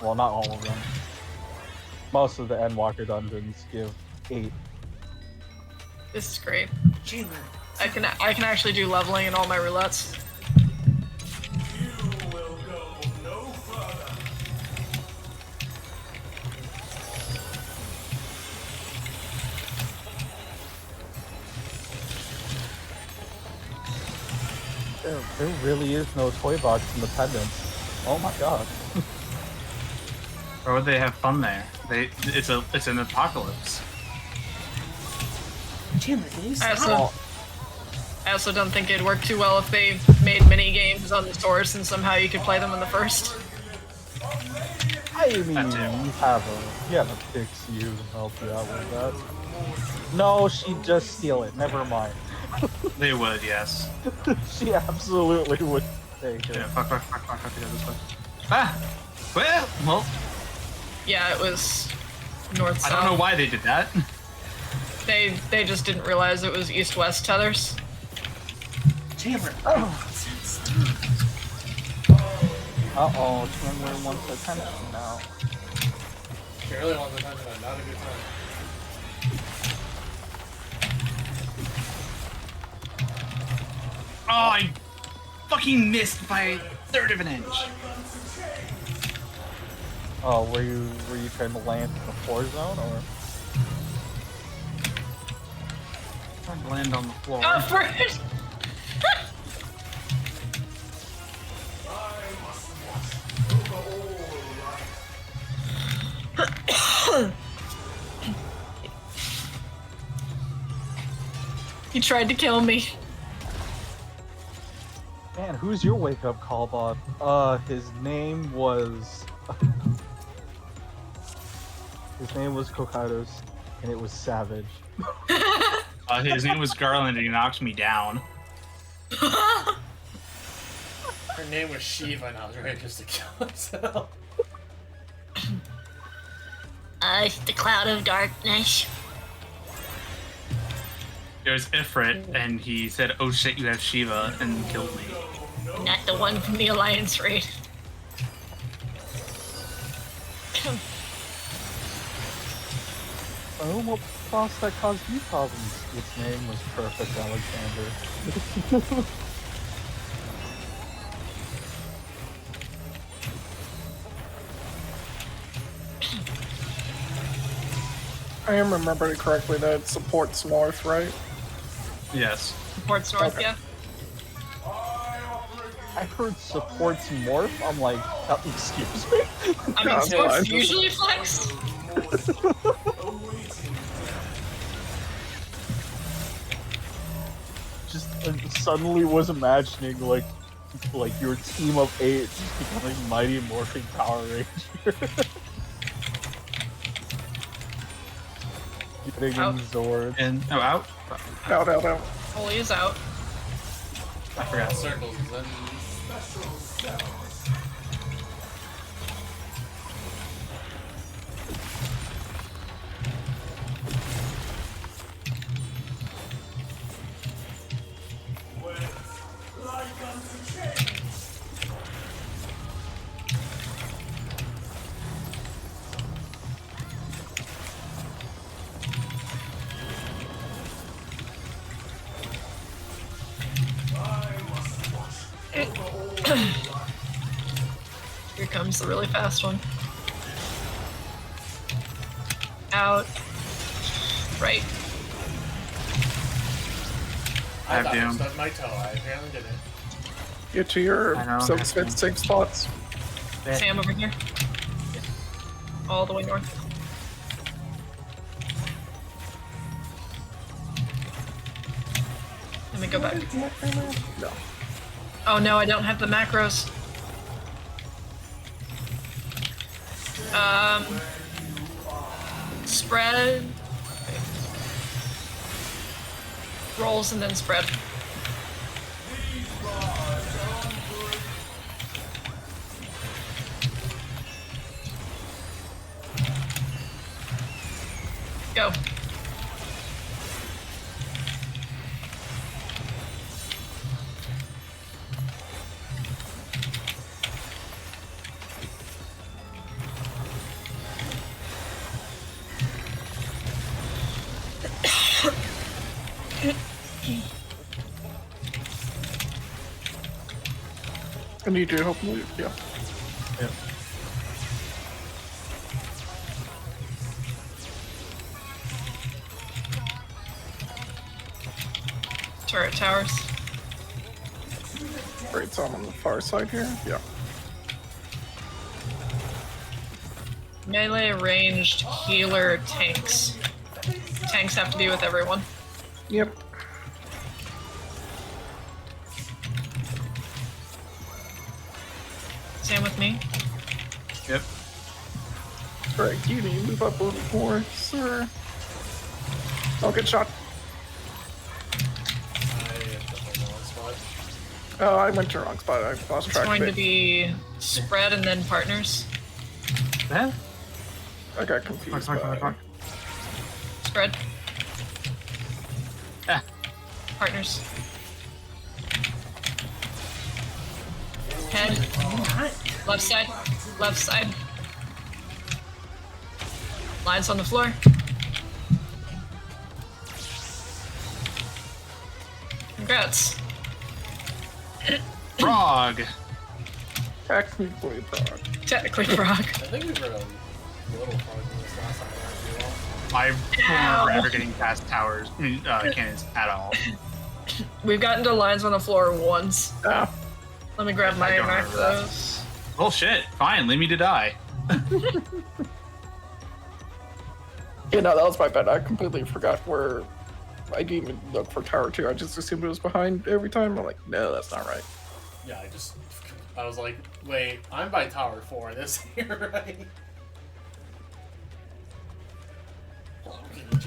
D: well, not all of them, most of the Endwalker dungeons give 8.
C: This is great.
A: Chandler.
C: I can actually do leveling in all my roulettes.
E: You will go no further.
D: There really is no toy box in the pendants. Oh my god.
B: Or would they have fun there? It's an apocalypse.
A: Chandler, can you stop?
C: I also don't think it'd work too well if they made mini games on the source and somehow you could play them in the first.
D: I mean,
B: That too.
D: you have a pixie who can help you out with that. No, she'd just steal it. Never mind.
B: They would, yes.
D: She absolutely would take it.
B: Yeah, fuck, I have to go this way. Ah! Well,
C: Yeah, it was north south.
B: I don't know why they did that.
C: They just didn't realize it was east-west tethers.
A: Chandler.
D: Uh-oh, Chandler wants attention now.
A: She really wants attention, not a good time.
B: Oh, I fucking missed by a third of an inch.
D: Oh, were you trying to land in the floor zone, or?
B: Trying to land on the floor.
C: Oh, for it! He tried to kill me.
D: Man, who's your wake-up call, Bob? His name was... His name was Kokaidos, and it was savage.
B: His name was Garland, and he knocked me down.
A: Her name was Shiva, and I was ready just to kill myself.
F: It's the cloud of darkness.
B: There's Ifrit, and he said, "Oh shit, you have Shiva," and killed me.
F: Not the one from the Alliance raid.
D: Oh, what boss that caused you problems? Its name was Perfect Alexander.
G: I am remembering correctly that it supports North, right?
B: Yes.
C: Ports north,
G: Okay.
C: yeah.
D: I heard supports morph. I'm like, excuse me?
C: I mean,
G: That's
C: sports
G: fine.
C: usually flex.
D: Just suddenly was imagining like your team of 8 just becoming Mighty Morphing Power Ranger. Getting
C: Out.
D: in Zord.
B: And out.
G: Out.
C: Holy is out.
B: I forgot.
A: Circles, is that?
E: Like unto change.
C: Here comes the really fast one. Out. Right.
B: I have
A: thought I
B: Doom.
A: stubbed my toe. I apparently didn't.
G: Get to your
B: I know,
G: 7 spots.
C: Sam over here. All the way north. Let me go back.
G: No.
C: Oh no, I don't have the macros. Spread. Rolls and then spread. Go.
G: I need you to help me. Yeah.
B: Yep.
C: Turret towers.
G: Right, so I'm on the far side here. Yeah.
C: Melee, ranged, healer, tanks. Tanks have to be with everyone.
G: Yep.
C: Sam with me.
B: Yep.
G: Right, you need to move up a little more, sir. Don't get shot. Oh, I went to the wrong spot. I lost
C: It's
G: track
C: going
G: of
C: to
G: it.
C: be spread and then partners.
B: Huh?
G: I got confused.
C: Spread.
B: Ah.
C: Partners. Head. Left side. Left side. Lines on the floor. Congrats.
B: Prog.
G: Technically, Prog.
C: Technically Prog.
A: I think we were a little Prog in this last time around too well.
B: I don't remember ever getting past towers, cannons at all.
C: We've gotten to lines on the floor once.
G: Ah,
C: Let me grab
B: I
C: my
B: don't
C: Mac
B: remember that.
C: those.
B: Oh shit! Fine, leave me to die.
G: yeah, no, that was my bad. I completely forgot where. I didn't even look for Tower 2. I just assumed it was behind every time. I'm like, no, that's not right.
A: Yeah, I was like, wait, I'm by Tower 4 this year, right?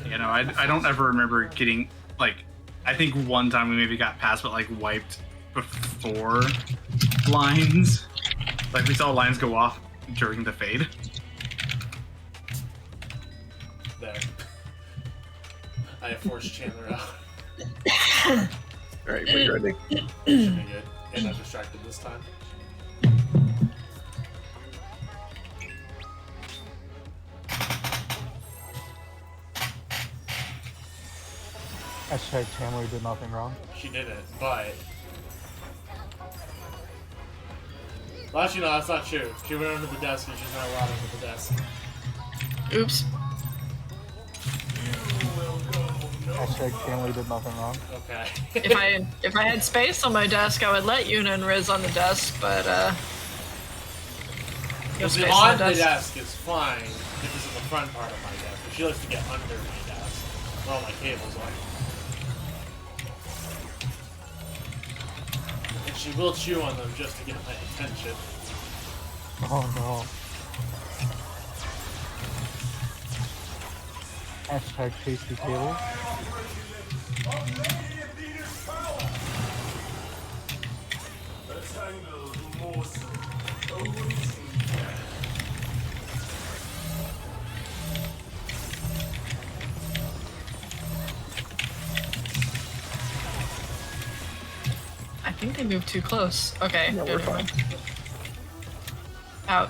B: You know, I don't ever remember getting, like, I think one time we maybe got past, but, like, wiped before lines. Like, we saw lines go off during the fade.
A: There. I forced Chandler out.
G: Alright, we ready?
A: Should be good. And I'm distracted this time.
D: Hashtag Chandler did nothing wrong.
A: She didn't, but... Well, actually, no, that's not true. She went under the desk and she's not allowed under the desk.
C: Oops.
D: Hashtag Chandler did nothing wrong.
A: Okay.
C: If I had space on my desk, I would let Yuna and Riz on the desk, but you have space
A: on
C: on
A: the desk is fine if it's in the front part of my desk, but she likes to get under my desk where all my cables are. And she will chew on them just to get my attention.
D: Oh no. Hashtag tasty cable.
C: I think they moved too close. Okay,
G: No,
C: good.
G: we're fine.
C: Out.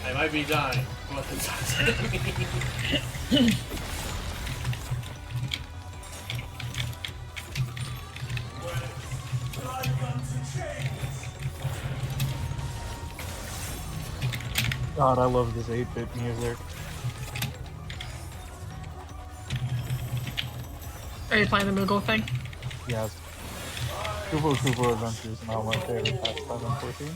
A: I might be dying. What does that mean?
D: God, I love this 8-bit music.
C: Are you playing the Moogle thing?
D: Yes. Kubo Kubo Adventures is now my favorite pastime in 14.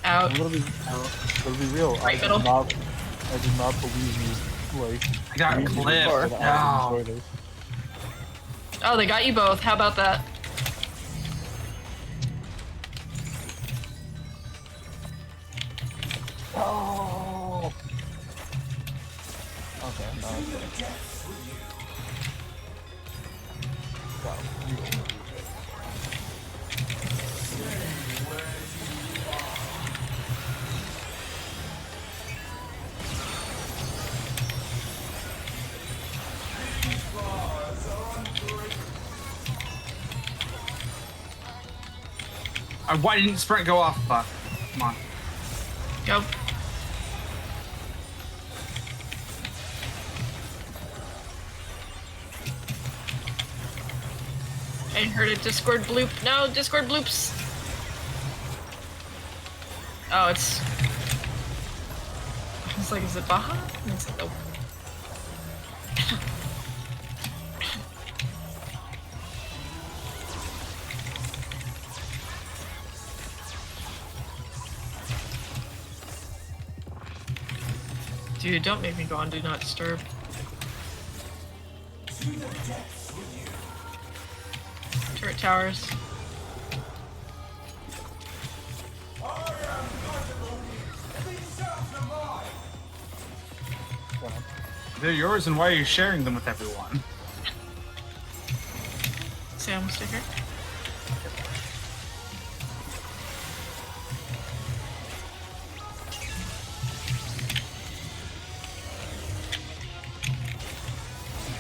C: Out.
D: I'm gonna be real.
C: Right middle.
D: I did not believe you, like,
B: I got
D: read
B: clipped.
D: music that I
B: No.
D: enjoy this.
C: Oh, they got you both. How about that?
D: Oh! Okay, no, okay. Wow, you will not be good.
B: Why didn't Sprint go off? Fuck. Come on.
C: Go. I heard a Discord bloop. No, Discord bloops. Oh, it's like, is it Baja? And it's like, nope. Dude, don't make me go on Do Not Disturb. Turret towers.
B: they're yours, and why are you sharing them with everyone?
C: Sam sticker.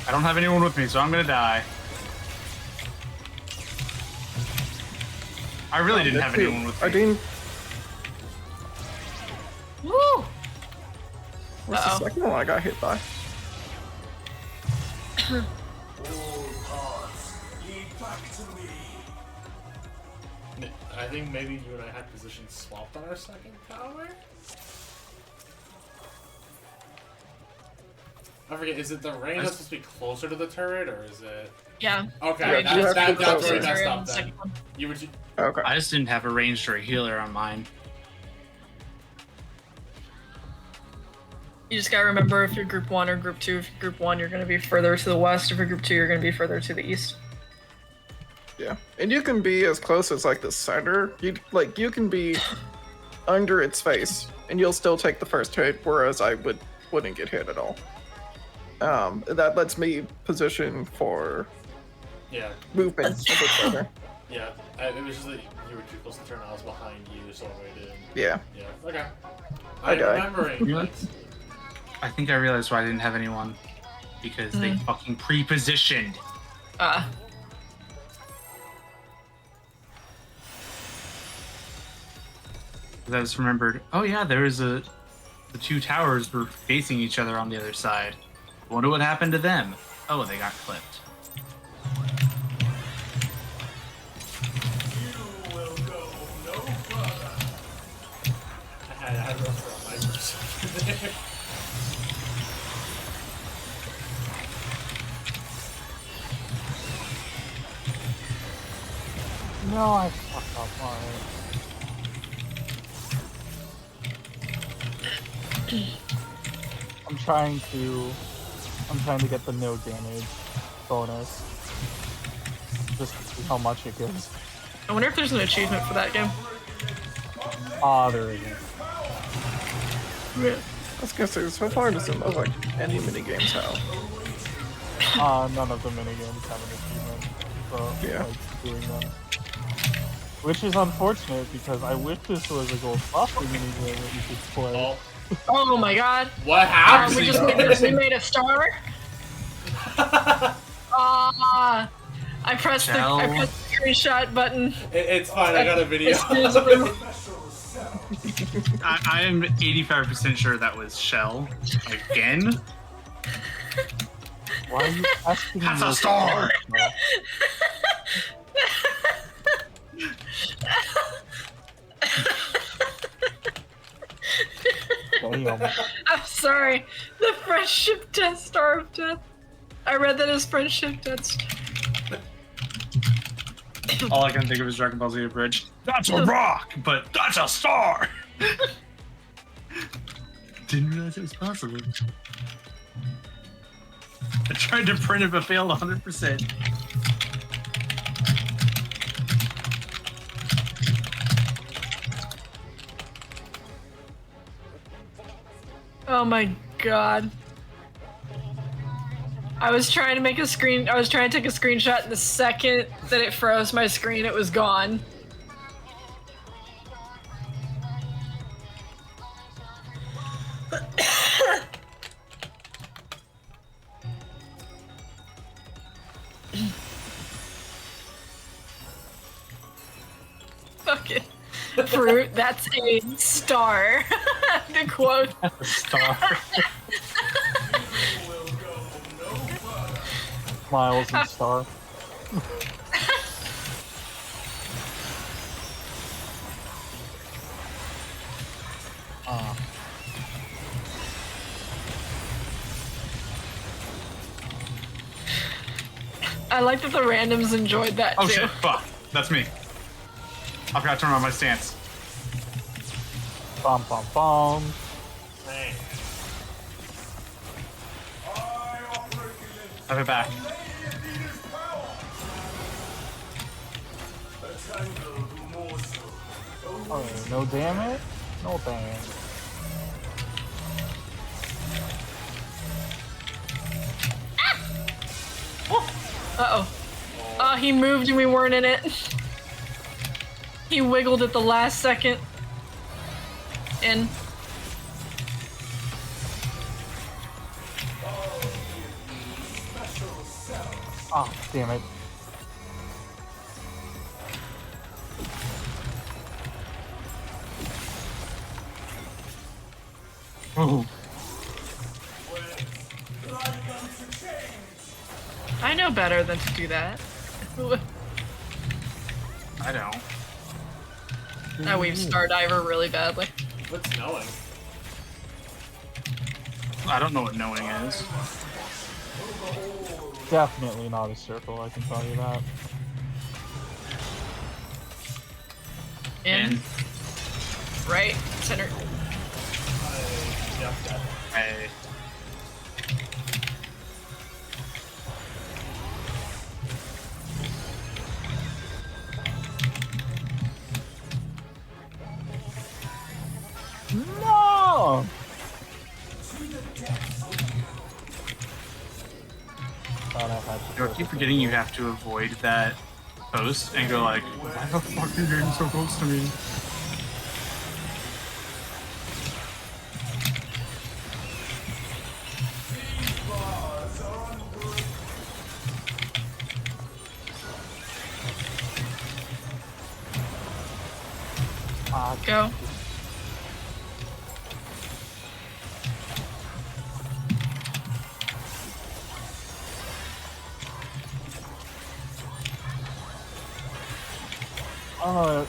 B: I don't have anyone with me, so I'm gonna die. I really didn't have anyone with me.
G: I didn't.
C: Woo!
G: What's the second one I got hit by?
A: I think maybe you and I had positions swapped on our second tower? I forget, is it the range that's supposed to be closer to the turret, or is it...
C: Yeah.
A: Okay,
G: Yeah,
A: that's where
G: closer.
A: we messed up then. You would...
G: Okay.
B: I just didn't have a ranged or a healer on mine.
C: You just gotta remember if you're group 1 or group 2. If you're group 1, you're gonna be further to the west. If you're group 2, you're gonna be further to the east.
G: Yeah, and you can be as close as like the center. You can be under its face, and you'll still take the first hit, whereas I wouldn't get hit at all. That lets me position for movement a bit better.
A: Yeah, it was just that you were too close to turn. I was behind you, so I didn't.
G: Yeah.
A: Yeah. Okay.
G: I died.
A: Remembering.
B: I think I realized why I didn't have anyone. Because they fucking pre-positioned.
C: Ah.
B: I just remembered, oh yeah, there was the two towers were facing each other on the other side. Wonder what happened to them. Oh, they got clipped.
E: You will go no further.
A: I had to run for a mic there.
D: No, I fucked up. Alright. I'm trying to get the no damage bonus. Just to see how much it gives.
C: I wonder if there's an achievement for that game.
D: There isn't.
G: Yeah. I was gonna say, so far it doesn't look like any minigames have.
D: None of the minigames have an achievement for like doing them. Which is unfortunate because I wish this was a gold buster minigame that you could play.
C: Oh my god.
A: What happened?
C: We made a star? I pressed the screenshot button.
A: It's fine, I got a video.
B: I am 85% sure that was Shell. Again?
D: Why are you asking me?
B: That's a star!
D: Damn.
C: I'm sorry. The friendship test, Star of Death. I read that as friendship test.
B: All I can think of is Dragon Ball Z Bridge. That's a rock, but that's a star! Didn't realize it was possible. I tried to print it but failed 100%.
C: Oh my god. I was trying to take a screenshot, and the second that it froze my screen, it was gone. Fucking fruit, that's a star. The quote.
D: A star. Miles and star.
C: I like that the randoms enjoyed that
B: Oh
C: too.
B: shit, fuck. That's me. I forgot to turn on my stance.
D: Bum bum bum.
B: Have it back.
D: Oh, no damage? No damage.
C: Uh-oh. Oh, he moved and we weren't in it. He wiggled at the last second. In.
D: Oh, damn it. Oh.
C: I know better than to do that.
B: I don't.
C: I weave Stardiver really badly.
A: What's knowing?
B: I don't know what knowing is.
D: Definitely not a circle, I can tell you that.
C: In. Right. Center.
B: Hey.
D: No! Thought I had to
B: I keep forgetting you have to avoid that post and go like, why the fuck are you getting so close to me?
C: Go.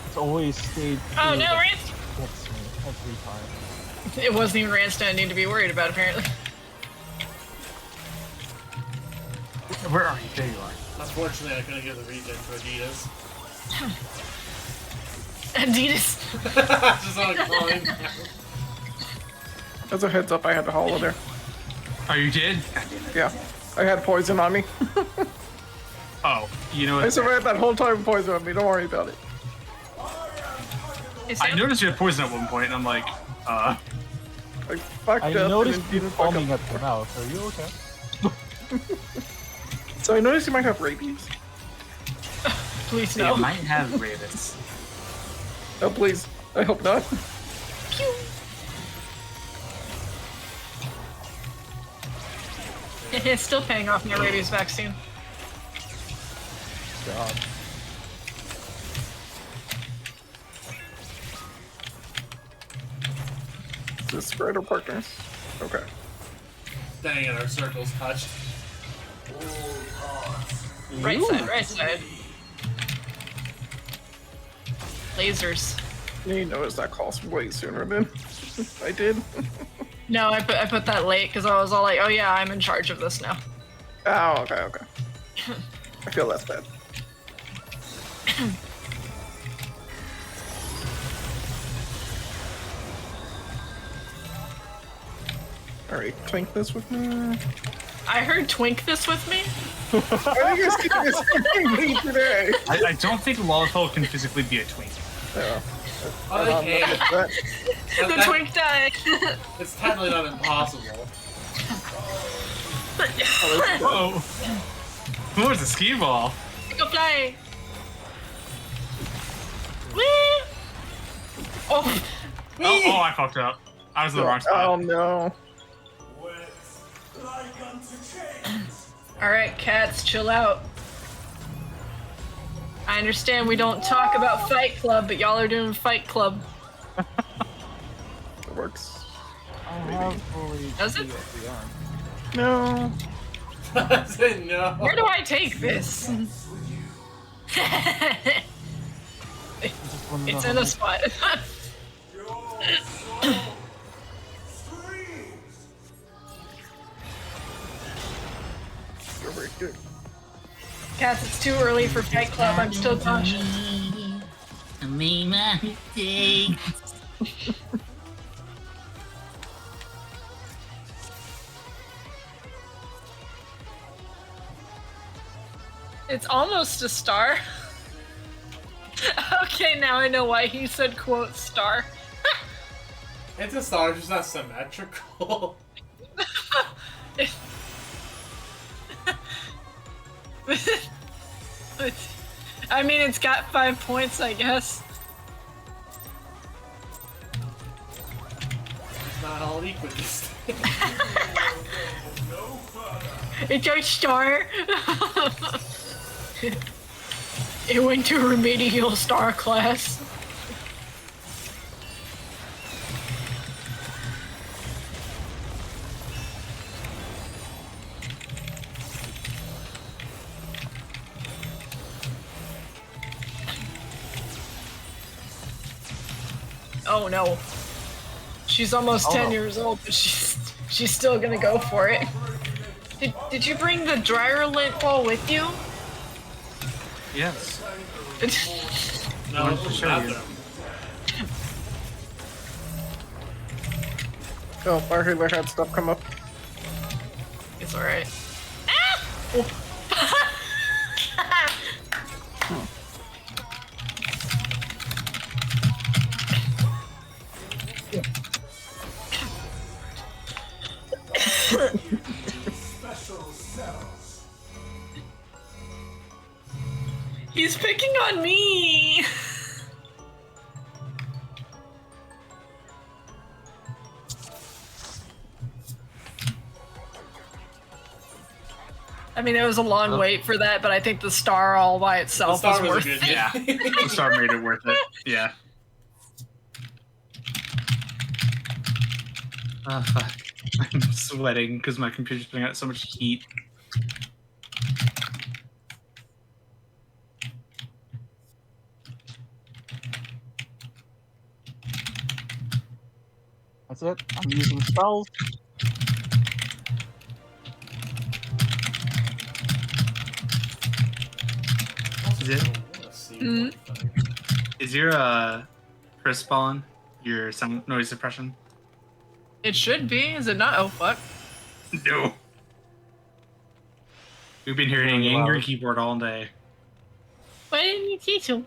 D: It's always stayed.
C: Oh no, Rance!
D: Gets me every time.
C: It wasn't even Rance I need to be worried about, apparently.
B: Where are you? There you are.
A: Unfortunately, I couldn't get the regen for Adidas.
C: Adidas.
A: Just on a coin.
G: As a heads up, I had to hollow there.
B: Oh, you did?
G: Yeah. I had poison on me.
B: Oh, you know
G: I
B: what?
G: survived that whole time with poison on me. Don't worry about it.
B: I noticed you had poison at one point, and I'm like,
G: I fucked
D: I
G: up
D: noticed
G: and
D: you
G: then didn't fuck
D: foaming
G: up.
D: at the mouth. Are you okay?
G: So I noticed you might have rabies.
C: Please
B: they
C: no.
B: might have rabbits.
G: Oh, please. I hope not.
C: Pew. It's still paying off my rabies vaccine.
D: God.
G: Is this spread or partners? Okay.
A: Dang it, our circles touched.
C: Right side, right side. Lasers.
G: You noticed that calls way sooner than I did.
C: No, I put that late because I was all like, oh yeah, I'm in charge of this now.
G: Oh, okay, okay. I feel less bad. Alright, twink this with me.
C: I heard twink this with me.
G: I think it's keeping this from me today.
B: I don't think Lollipop can physically be a twink.
G: Yeah.
A: Oh, they can.
C: The twink die.
A: It's technically not impossible.
B: Whoa! Where's the skee ball?
C: Go fly. Whee! Oh.
B: Oh, I fucked up. I was in the wrong spot.
G: Oh no.
C: All right, cats, chill out. I understand we don't talk about Fight Club, but y'all are doing Fight Club.
G: It works.
D: I have fully.
C: Does it?
D: at the end.
G: No.
A: I said no.
C: Where do I take this?
D: Just wanna
C: It's
D: know
C: in
D: how
C: a spot.
G: You're very good.
C: Cats, it's too early for Fight Club. I'm still conscious.
F: I made my mistake.
C: It's almost a star. Okay, now I know why he said quote star.
A: It's a star, just not symmetrical.
C: I mean, it's got 5 points, I guess.
A: It's not all equal.
C: It's our star. It went to remedial star class. Oh no. She's almost 10 years old, but she's still gonna go for it. Did you bring the dryer lint ball with you?
B: Yes.
A: No, it's
B: show you.
G: Oh, our healer had stuff come up.
C: It's alright. Ah! Oh. He's picking on me! I mean, it was a long wait for that, but I think the star all by itself was worth it.
B: Yeah, the star made it worth it. Yeah. Oh, fuck. I'm sweating because my computer's putting out so much heat.
D: That's it. I'm using spells.
B: Is your crisp on your sound noise suppression?
C: It should be, is it not? Oh fuck.
B: No. We've been hearing angry keyboard all day.
C: Why didn't you teach him?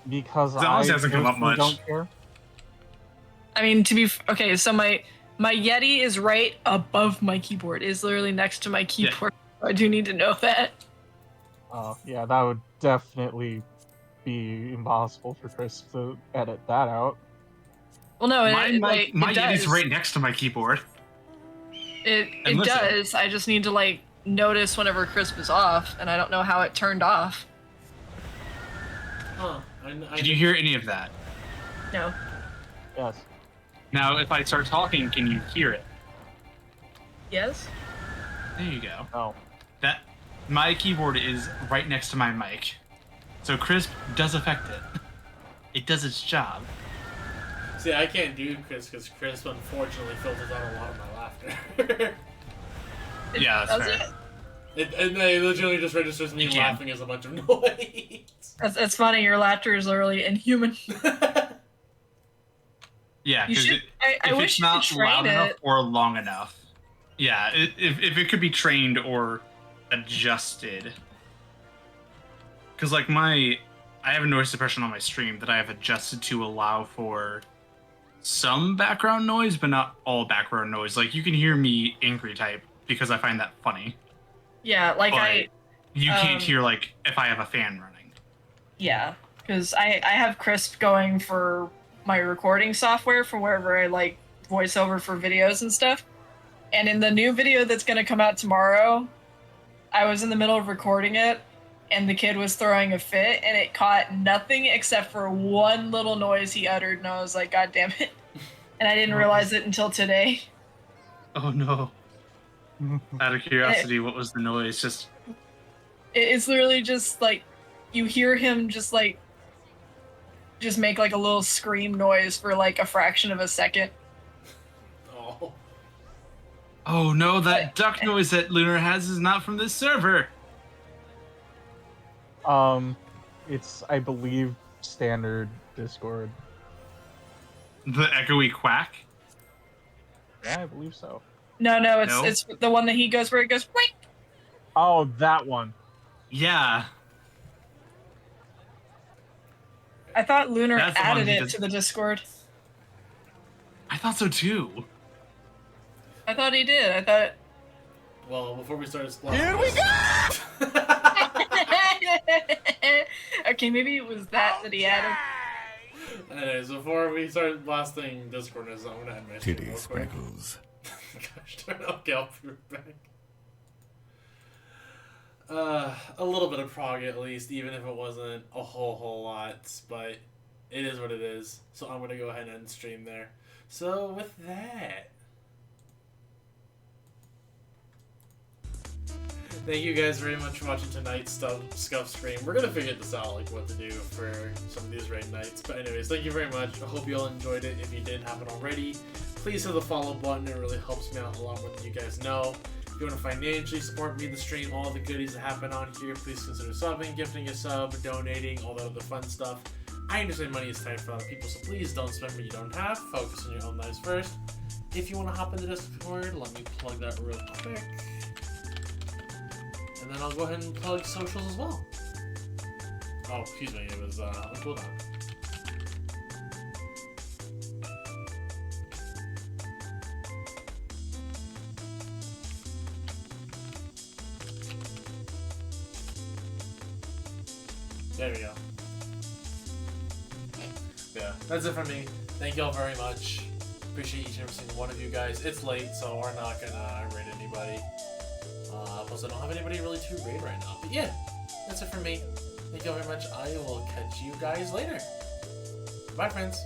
D: Because
B: It honestly
D: I
B: hasn't come up much.
D: don't care.
C: I mean, to be okay, so my Yeti is right above my keyboard. It's literally next to my keyboard. Yeah. I do need to know that.
D: Oh, yeah, that would definitely be impossible for Chris to edit that out.
C: Well, no,
B: my
C: it
B: Yeti's
C: does.
B: right next to my keyboard.
C: It does. I just need to like notice whenever crisp is off, and I don't know how it turned off.
A: Huh.
B: Did you hear any of that?
C: No.
D: Yes.
B: Now, if I start talking, can you hear it?
C: Yes.
B: There you go.
D: Oh.
B: That my keyboard is right next to my mic, so crisp does affect it. It does its job.
A: See, I can't do Crisp because Crisp unfortunately filters out a lot of my laughter.
B: Yeah, that's fair.
A: It legitimately just registers me laughing as a bunch of noise.
C: That's funny. Your laughter is literally inhuman.
B: Yeah, because if
C: wish
B: it's
C: you
B: not
C: could train
B: loud
C: it.
B: enough or long enough, yeah, if it could be trained or adjusted. Because like I have a noise suppression on my stream that I have adjusted to allow for some background noise, but not all background noise. Like you can hear me angry type because I find that funny.
C: Yeah, like
B: but you can't hear like if I have a fan running.
C: Yeah, because I have Crisp going for my recording software for wherever I like voiceover for videos and stuff. And in the new video that's going to come out tomorrow, I was in the middle of recording it and the kid was throwing a fit and it caught nothing except for one little noise he uttered, and I was like, God damn it. And I didn't realize it until today.
B: Oh no. Out of curiosity, what was the noise?
C: It's literally just like you hear him just make like a little scream noise for like a fraction of a second.
B: Oh no, that duck noise that Lunar has is not from this server.
D: It's, I believe, standard Discord.
B: The echoey quack?
D: Yeah, I believe so.
C: No, it's the one that he goes where it goes, wait.
D: Oh, that one.
B: Yeah.
C: I thought Lunar
B: That's the
C: added
B: one he
C: it
B: does-
C: to the Discord.
B: I thought so too.
C: I thought he did. I thought.
A: Well, before we start exploring.
G: Here we go!
C: Okay, maybe it was that he added.
A: Anyways, before we start blasting Discord, I'm gonna end my stream real
H: Titty
A: quick.
H: sprinkles.
A: Gosh darn it, okay, I'll be right back. A little bit of prog at least, even if it wasn't a whole lot, but it is what it is. So I'm gonna go ahead and end stream there. So with that, thank you guys very much for watching tonight's Scuff stream. We're gonna figure this out, like what to do for some of these raid nights. But anyways, thank you very much. I hope you all enjoyed it. If you didn't happen already, please hit the follow button. It really helps me out a lot more than you guys know. If you want to financially support me, the stream, all the goodies that happen on here, please consider subbing, gifting a sub, donating, all that other fun stuff. I understand money is tight for other people, so please don't spend what you don't have. Focus on your own lives first. If you want to hop into Discord, let me plug that real quick. And then I'll go ahead and plug socials as well. Oh, excuse me, it was on cooldown. There we go. Yeah, that's it from me. Thank you all very much. Appreciate each and every single one of you guys. It's late, so we're not gonna raid anybody. Plus, I don't have anybody really to raid right now. But yeah, that's it from me. Thank you all very much. I will catch you guys later. Bye, friends.